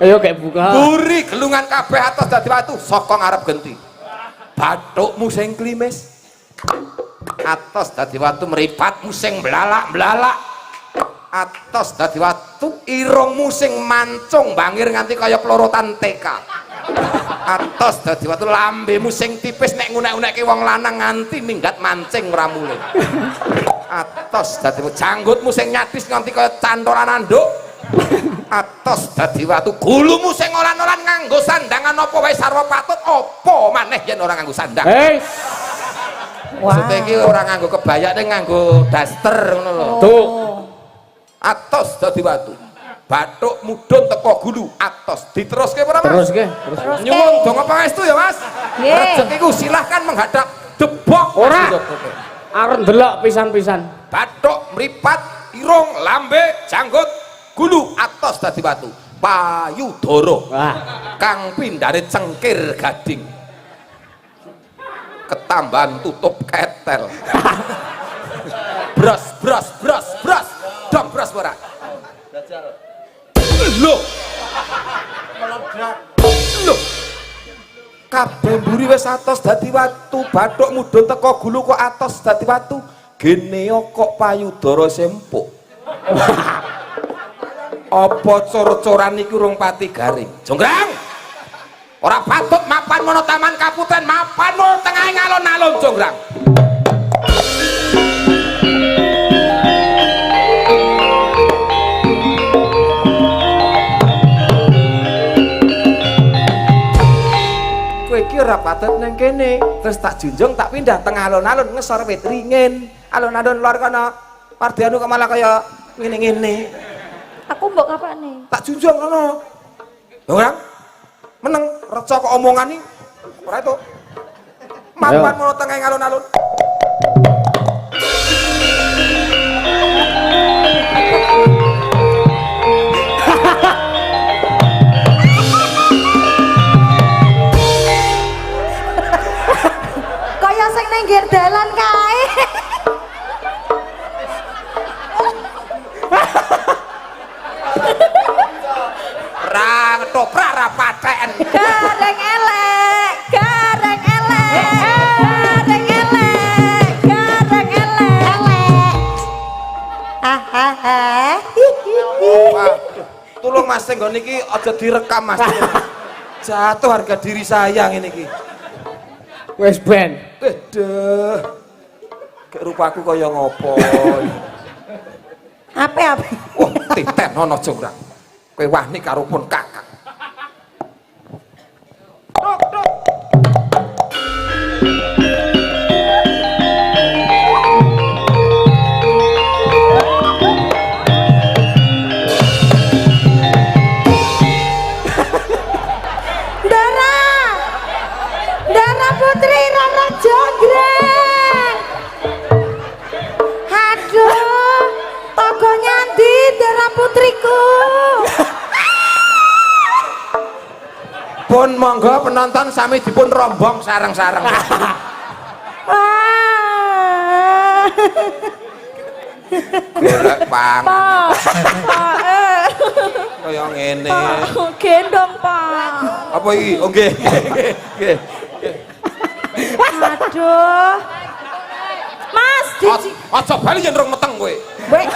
Ayo kayak buka. Buri gelungan kabeh atos dadi watu, saka ngarep genti. Bathukmu sing klimis. Atos dadi watu, mripatmu sing blalak-blalak. Atos dadi watu, irungmu sing mancung bangir nganti kaya plorotan TK. Atos dadi watu, lambemu sing tipis nek ngunek-unekke wong lanang nganti minggat mancing ora mulih. Atos dadi watu, janggutmu sing nyadis nganti kaya cantolan anduk. Atos dadi watu, gulumu sing olan-olan nganggo sandangan apa wae sarwa patut, apa maneh yen ora nganggo sandang. Maksudnya iki ora nganggo kebaya ning nganggo daster ngono lho. Tuh. Atos dadi watu, bathuk mudhun teko gulu, atos diteruske ora Mas? Terus Nyuwun donga pangestu ya Mas. Nggih. Rezekiku silahkan menghadap debok. Ora. Arep ndelok pisan-pisan. Bathuk, mripat, irung, lambe, janggut, gulu, atos dadi watu, payudara. Wah. Kang pindhane cengkir gading. Ketambahan tutup ketel. Bros. Dong bros ora. Lho. Lho. Kabeh mburi wis atos dadi watu, bathuk mudhun teko gulu kok atos dadi watu. Geneo kok payudara sempuk. Apa cor-coran iki urung pati garing? Jonggrang. Ora patut mapan mono taman kaputen, mapan mono tengah ngalon-alon Jonggrang. Kowe iki ora patut nang kene, terus tak junjung tak pindah tengah alon-alon ngesor wit ringin. Alon-alon luar kono. Pardianu kok malah kaya ngene-ngene. Aku mbok kapane? Tak junjung ngono. Jonggrang. Meneng reca kok omongan iki ora itu mapan mono tengah alun-alun. Kaya sing ning pinggir dalan kae. Ra ketoprak ra paten. Gareng elek, gareng elek. Gareng elek, gareng elek. Hahaha. Waduh, tolong Mas nggon niki aja direkam Mas. Jatuh harga diri saya ngene iki. Wes ben. Deh. Kayak rupaku kaya ngopo. Apa? Wah, titen ana jonggrang. Kowe wani karo pun kakak. Dara Putri Rara Jonggrang. Aduh, togonya ndi Dara Putriku. Pun monggo penonton sami dipun rombong sareng-sareng. Wah. Golek pangan. Kaya ngene. Gendong, Pak. Apa iki? Oh nggih. Nggih. Aduh. Mas, Aja bali yen rong meteng kowe. Wek.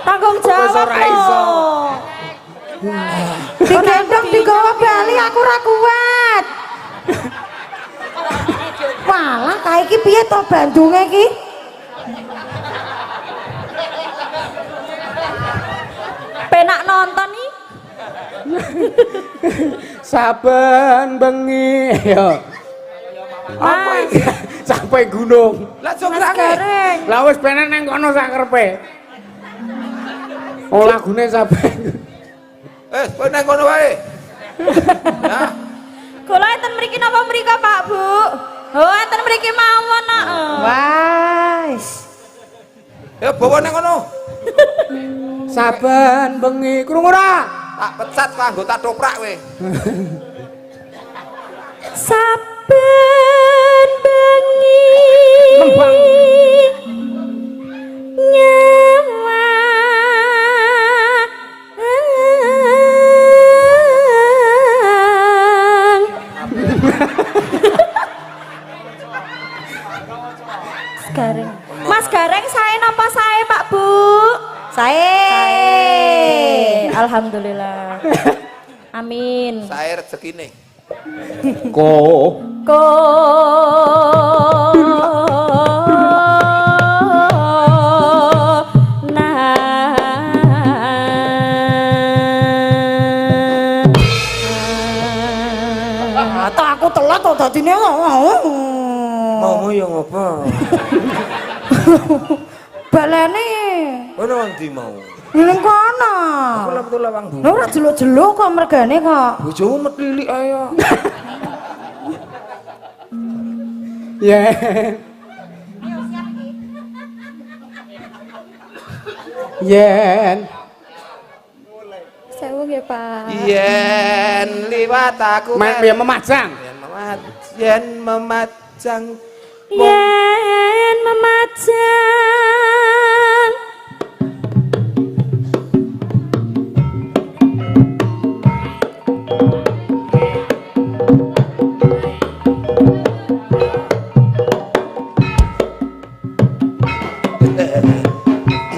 Tanggung jawab. Wis ora iso. Digendong digawa bali aku ora kuat. Walah, kae iki piye to bandunge iki? Penak nonton nih. Saben bengi ya. Apa iki? Sampai gunung. Lah Mas jonggrang. Gareng. Lah wis penen nang kono sak karepe. Oh lagune saben. Kowe nang kono wae. Ya. Kula enten mriki napa mrika, Pak, Bu? Oh, enten mriki mawon nak. Wais. Ya bawa nang kono. Saben bengi krungu ora? Tak pecat kok anggota toprak kowe. Saben bengi Lembang. nyawa Gareng. Mas Gareng sae napa sae Pak Bu? Sae. Alhamdulillah. Amin. Sae rezekine. Ko aku telat to dadine. Maumu ya ngopo? Balane Ono ndi mau? ning kono. Aku lha betul lawang dulu. Ora jeluk-jeluk kok mergane kok. Bojomu metlilik ayo. yen. Yen. Sewu nggih, Pak. Yen liwat aku Ya memajang. yen memajang Yen memajang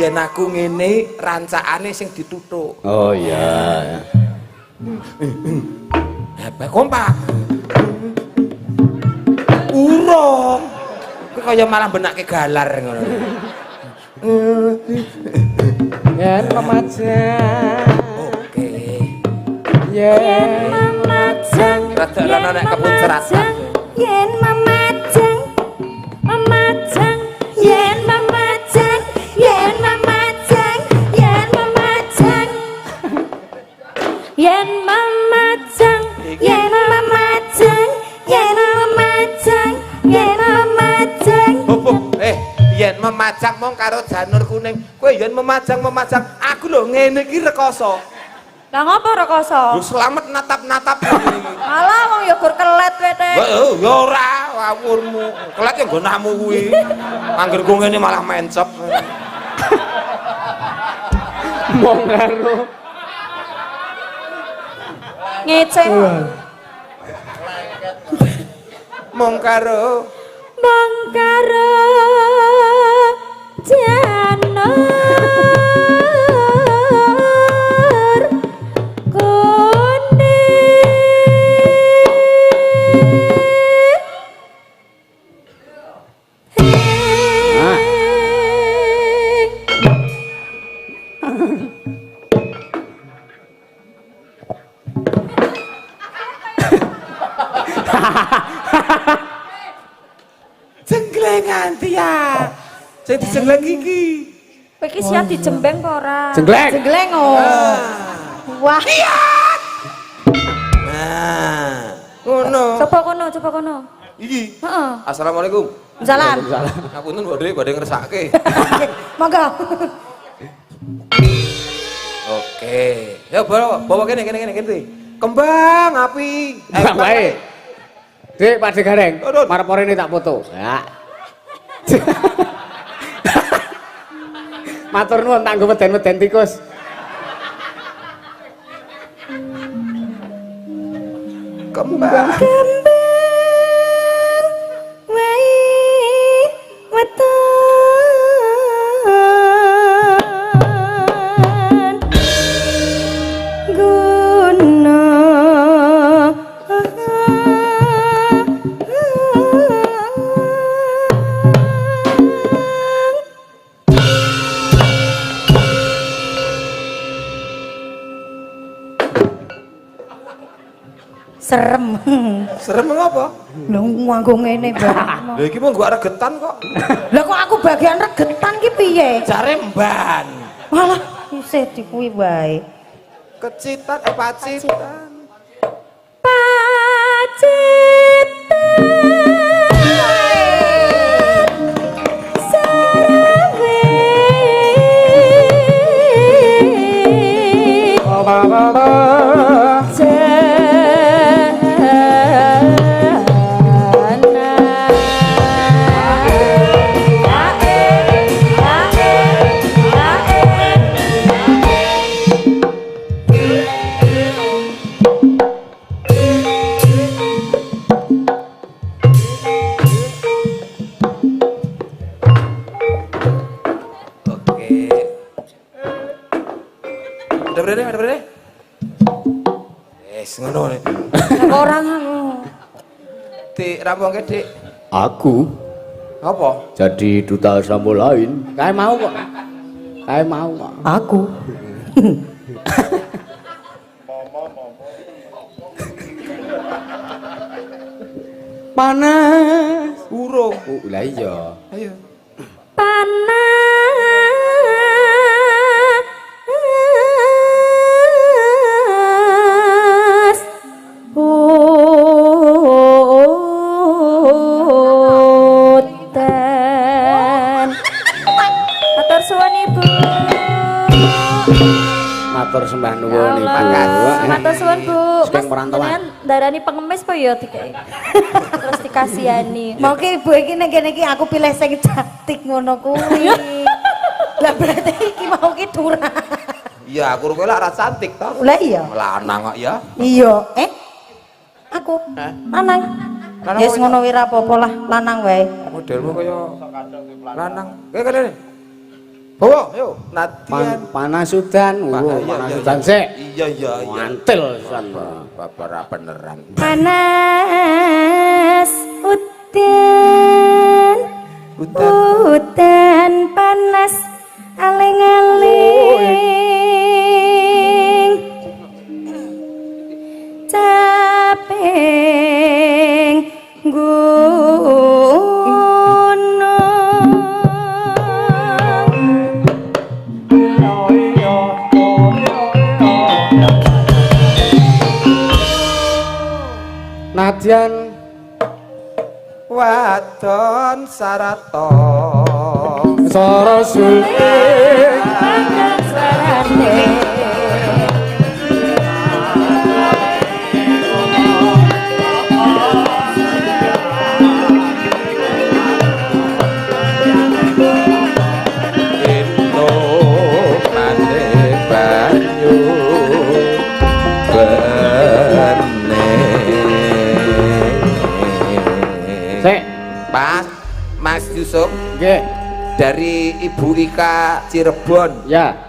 yen aku ngene rancakane sing dituthuk. Oh iya. Apa kompak? Urung. Kowe kaya malah benake galar ngono. Yen memajang. Oke. Yen memajang Rada-rada nek kebun seratan. yen memajang memajang yen memajang yen memajang yen memajang yen memajang yen memajang yen memajang yen memajang Yen memajang mong karo janur kuning. Kowe yen memajang aku lho ngene iki rekoso. Lah ngapa rekoso? Lu selamat natap-natap. Alah wong ya gur kelet kowe teh. Ya ora, awurmu. Kelet ya nggonamu kuwi. Angger ku ngene malah mencep. Mong karo Ngece. Mong karo janur kuning. Jenglengan dia. Sing dijengleng iki. Kowe iki siap dijembeng apa ora? Jenggleng. Jenggleng oh. Wah. Nah, ngono. Coba kono. Iki. Heeh. Assalamualaikum. Salam. Ngapunten badhe ngersake. Monggo. Oke. Ya bawa kene. Kembang api. Bang wae. Dik, Pak De Gareng. Aduh. Marep ini tak foto. Ya. Matur nuwun tak nggo meden-meden tikus. Kembang. Wai weton guna serem. Serem ngapa? Lho nganggo ngene bareng. Lha iki mung gua regetan kok. Lah kok aku bagian regetan ki piye? Jare mban. Malah isih dikuwi wae. Kecitan pacitan. Ada berapa? Ngono. Orang anu. Dik rampungke, Dik. Aku Apa? jadi duta sampo lain. Kae mau kok. Aku. Panas. Urung. Lah iya. Ayo. Panas hutan. Matur suwun Ibu. Matur sembah Ya nuwun Ibu. Allah. Matur suwun Bu. Saking perantauan. Jenengan darani pengemis po ya dikai. Terus dikasihani. Mungkin ibu iki ning kene iki aku pilih sing cantik ngono kuwi. Lah berarti iki mau ki durang. Iya, aku kowe lak ra cantik to. Lah iya. Lanang kok ya. Iya, aku lanang. Lanang Yes kok ngono wae ra apa-apa lah, lanang wae. Modelmu kaya lanang. Kene. Bawa, yo. Nadian. Panas udan. Panas udan sik. Iya. Mantil san. Babar beneran. Panas udan. Udan panas aling-aling. Caping Nadian Wadon sarato Sarasul Mas Yusuf Nggih. dari Ibu Ika Cirebon Ya.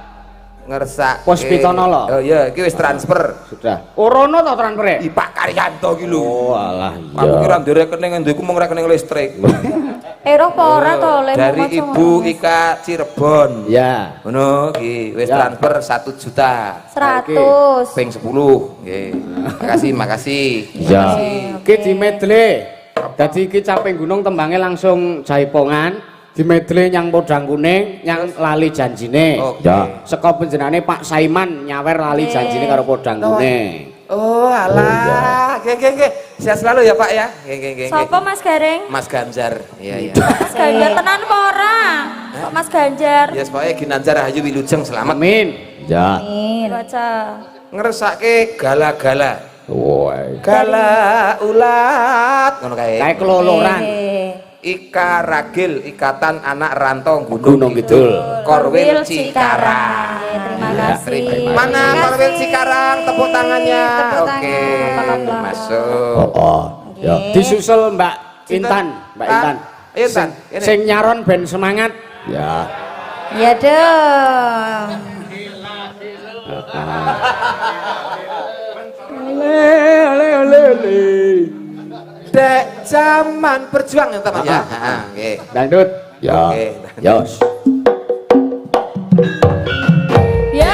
ngersak Pos Pitonolo. oh iya iki wis transfer Sudah. Orono to transfere? I Pak Karyanto iki lho Oh alah aku iya. kira ndek rekening ndekku mung rekening listrik Ero apa ora to le dari Ibu Ika Cirebon Ya. ngono iki wis Ya. transfer 1 juta 100. ping 10 nggih makasih Ya. Iki dimedle. Dadi iki caping gunung tembange langsung jaipongan. Dimedle nyang podang kuning, nyang lali janjine. Oke. Ya. Saka panjenengane Pak Saiman nyawer lali janjine karo podang kuning. oh alah nggih sehat selalu ya Pak ya nggih Sopo Mas Gareng? Mas Ganjar iya Mas Ganjar tenan apa ora? Kok Mas Ganjar? ya supaya Ginanjar Ayu Wilujeng selamat Amin. Ya. Baca. ngersake gala-gala Woi. gala ulat ngono kae Kayak keloloran. Ika Ragil Ikatan Anak Rantau Gunung Kidul. Korwil Cikarang Terima kasih. mana Korwil Cikarang tepuk tangannya Tepuk oke tangan. masuk Oh. Ya. Disusul Mbak Intan, Mbak Intan. Intan Sing nyaron ben semangat. Ya. Ya dong. Ale. dek zaman berjuang ya teman ya nggih Dangdut. Ya. Oke. Yos. Ya. Ya.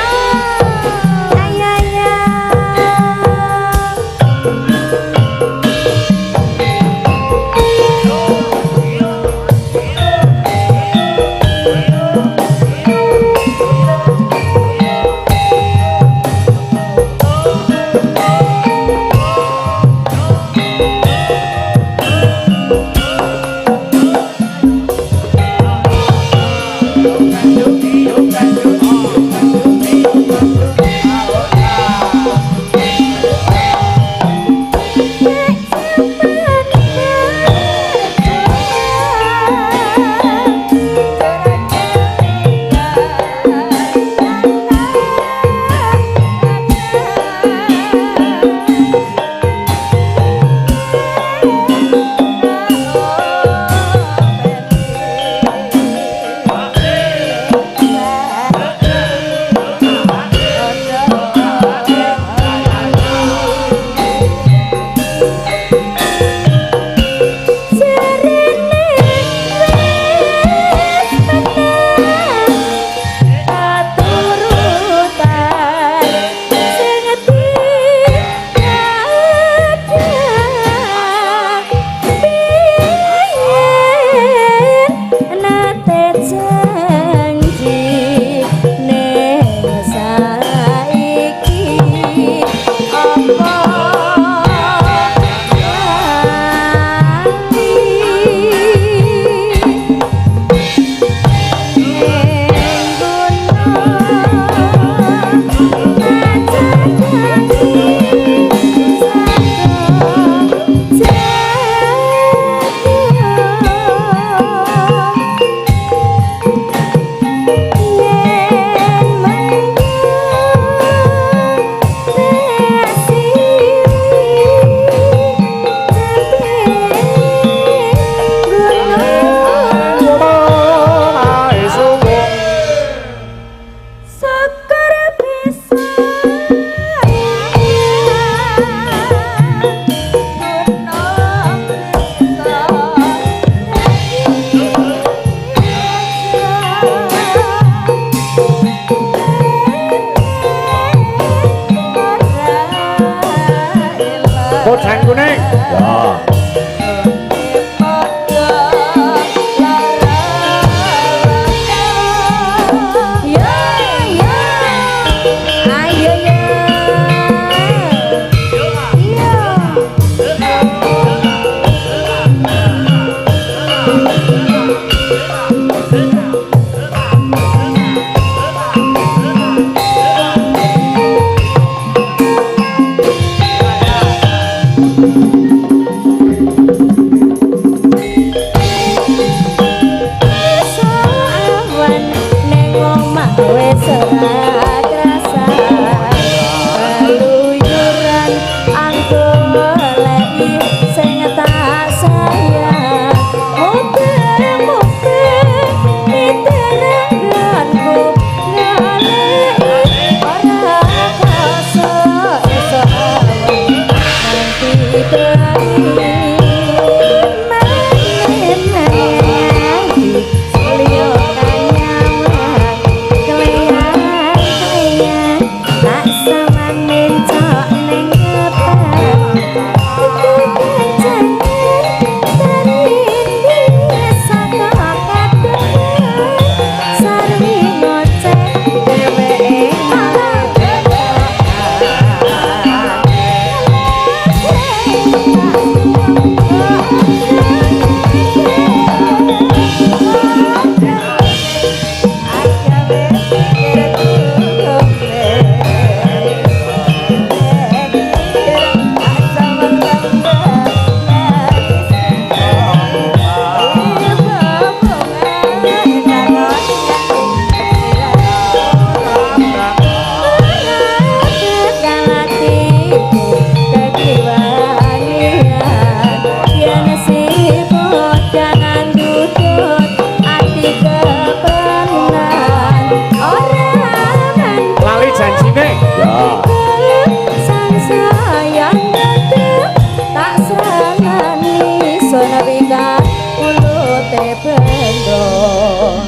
bendro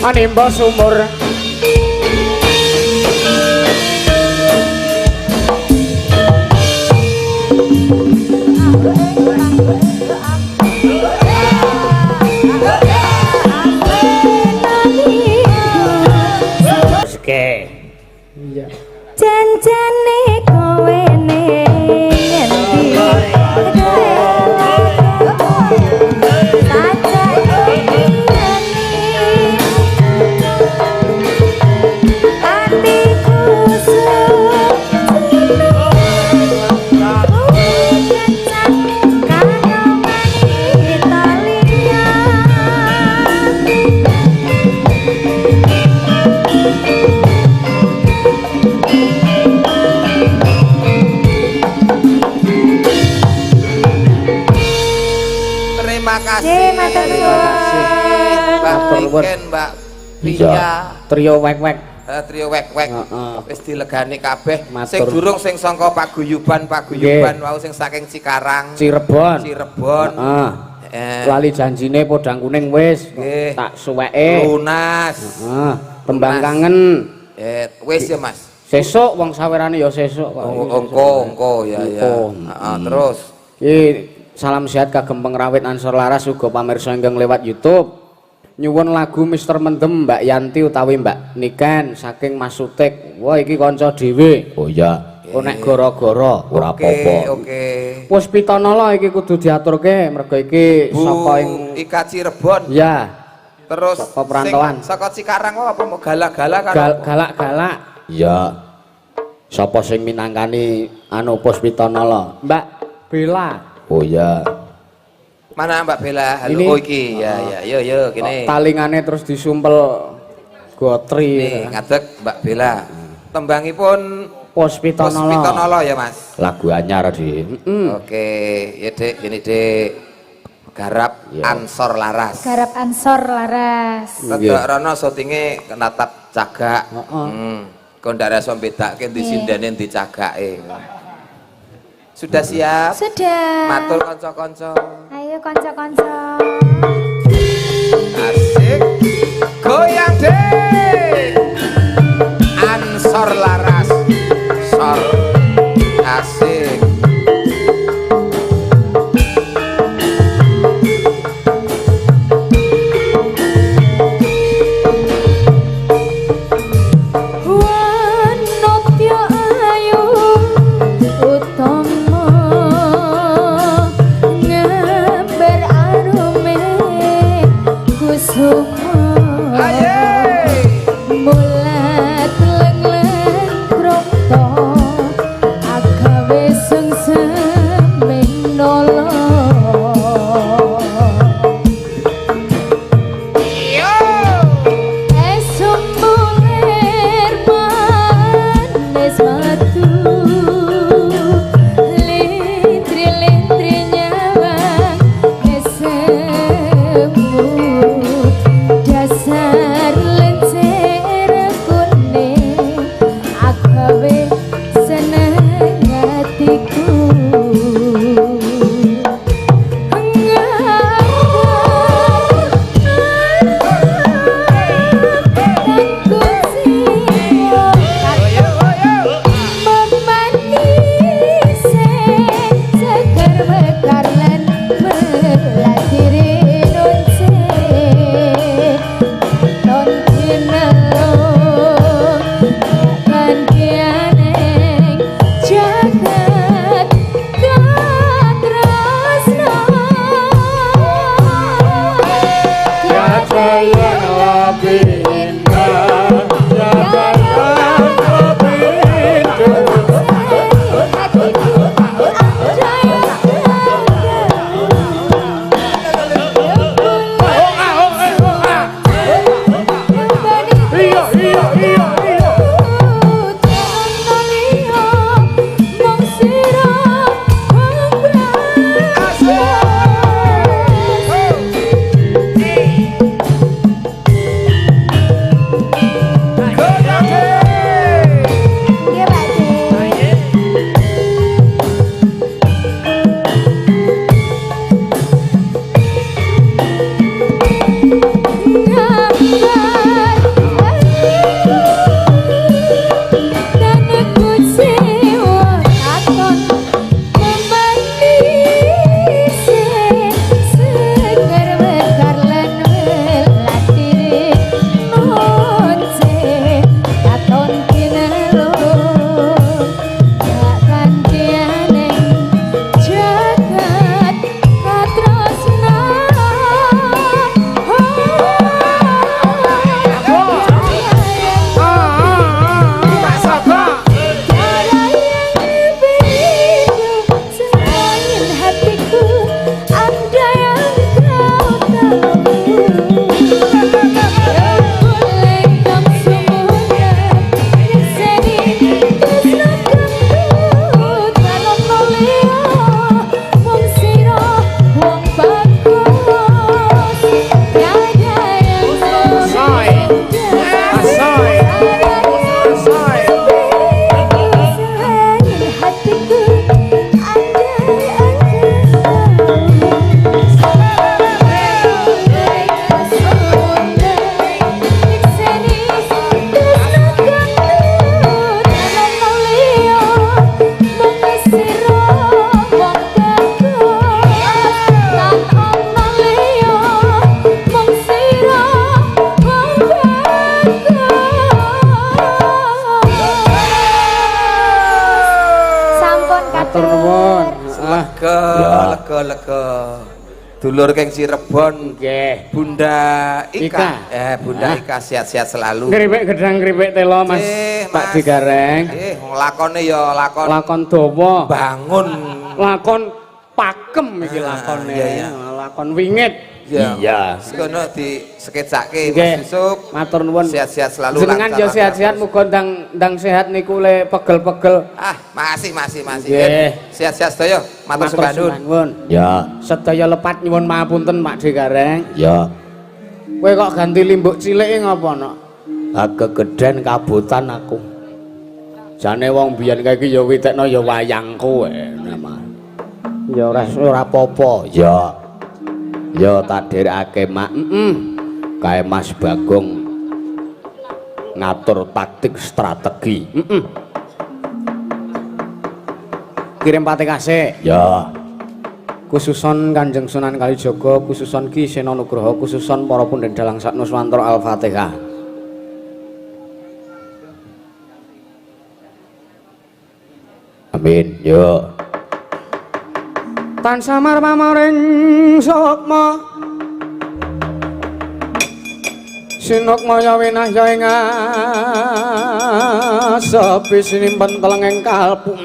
Animba sumur Oke. Iya. Janjane kowe ngendi Terima kasih. Terima kasih. Mbak Piken, Mbak Pia. Trio wek-wek. Trio wek-wek. Wis dilegani kabeh. Sing Matur. durung sing saka paguyuban wau sing saking Cikarang. Cirebon. Cirebon. Lali janjine podang kuning wis Nggih. tak suweke. Lunas. Tembang kangen. Wis ya, Mas. Sesuk wong sawerane ya sesuk kok. Engko ya ya. Terus Iki salam sehat kagem pengrawit Ansor Laras uga pamirsa ingkang lewat YouTube. Nyuwun lagu Mister Mendem Mbak Yanti utawi Mbak Niken saking Mas Sutik. Wah iki kanca dhewe. Oh iya. Kok nek gara-gara ora apa-apa. Oke. Puspitanala iki kudu diaturke mergo iki saka ing Ika Cirebon. ya Terus saka perantauan. Saka Cikarang apa mau galak-galak kan? Galak-galak. Iya. Sapa sing minangkani anu Puspitanala? Mbak Bella. Oh iya. Mana Mbak Bella? Halo. Ini- Oh iki. Ya yo kene. Talingane terus disumpel gotri. Nih ngadeg Mbak Bella. Tembangipun Puspitanala. Puspitanala ya Mas. Lagu anyar di. Oke, ya Dek, ini Dek. Garap Ya. Ansor Laras. Garap Ansor Laras. Rada rono syutinge kenatap cagak. Kok ndak iso bedake ndi sindene ndi cagake. Sudah siap? Sudah. Matur kanca-kanca. Ayo konco-konco. Asik. Goyang Dek. Ansor Laras. Sor. Asik. Wanotya ayu utama ngember arume kusuma mulat leng-leng krokto agawe sengsem menolo esumbulir manis matu lintri-lintri nyawa kesemu dasar lencer kuning agawe seneng hatiku dulur keng Cirebon Nggih. Bunda Ika. Bunda Ah. Ika sehat-sehat selalu. Ngripik gedang ngripik telo Mas Pak Mas. Digareng. Lakone ya lakon Lakon dawa. bangun. Lakon pakem iki lakone. iya, iya. Lakon wingit. Iya. Kono di sketsake Nggih. Mas Yusuf. Matur nuwun. Sehat-sehat selalu. Jenengan lancar, ya sehat-sehat lancar. muga ndang sehat niku le pegel-pegel. Ah, masih. Nggih. Sehat-sehat sedaya. Matur sembah nuwun. Ya. Sedaya lepat nyuwun mapunten Pak Digareng. Ya. Kowe kok ganti limbuk cilike ngopo nok? Kegeden kabutan aku. Jane wong biyen kae iki ya witekno ya wayangku nama. Ya ora Apa-apa, ya. Ya tak dherekake mak. Kae Mas Bagong ngatur taktik strategi. kirim pati kasih. Ya. Khususon Kanjeng Sunan Kalijaga, khususon Ki Sena Nugroho, khususon para pundhen dalang saknuswantara Al-Fatihah. Amin. Yo. Tansah marmaring sukma sinukmaya winahya ing sepi sinimpen telenging kalbu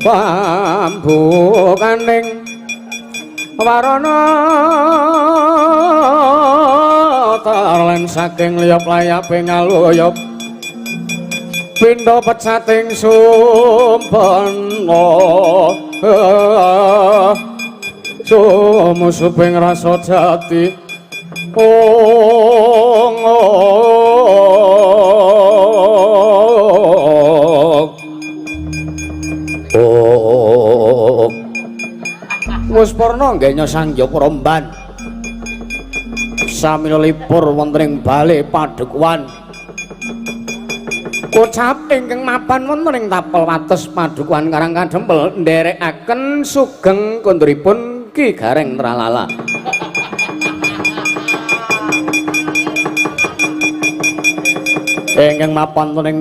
pambukaning warana talen saking liyap layape ngaluyup pindha pecating sumpena sumusuping rasa jati wis parna nggenya Sangya Pramban samila lipur wonten ing bale Padukuhan kocap ingkang mapan wonten ing tapel wates Padukuhan Karang Kadempel nderekaken sugeng konduripun Ki Gareng Tralala. Ingkang mapan wonten ing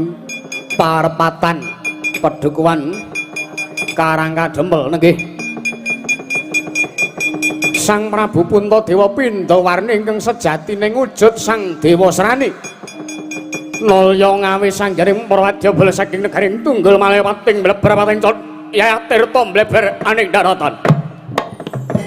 parepatan Padukuhan Karang Kadempel nggih Sang Prabu Puntadewa Pindawarni ingkang sejatining wujud Sang Dewa Srani nulya ngawi sangjaring Prawadya bala saking negaring Tunggul Malewating bleber pating cot Yaya Tirta bleber aning daratan.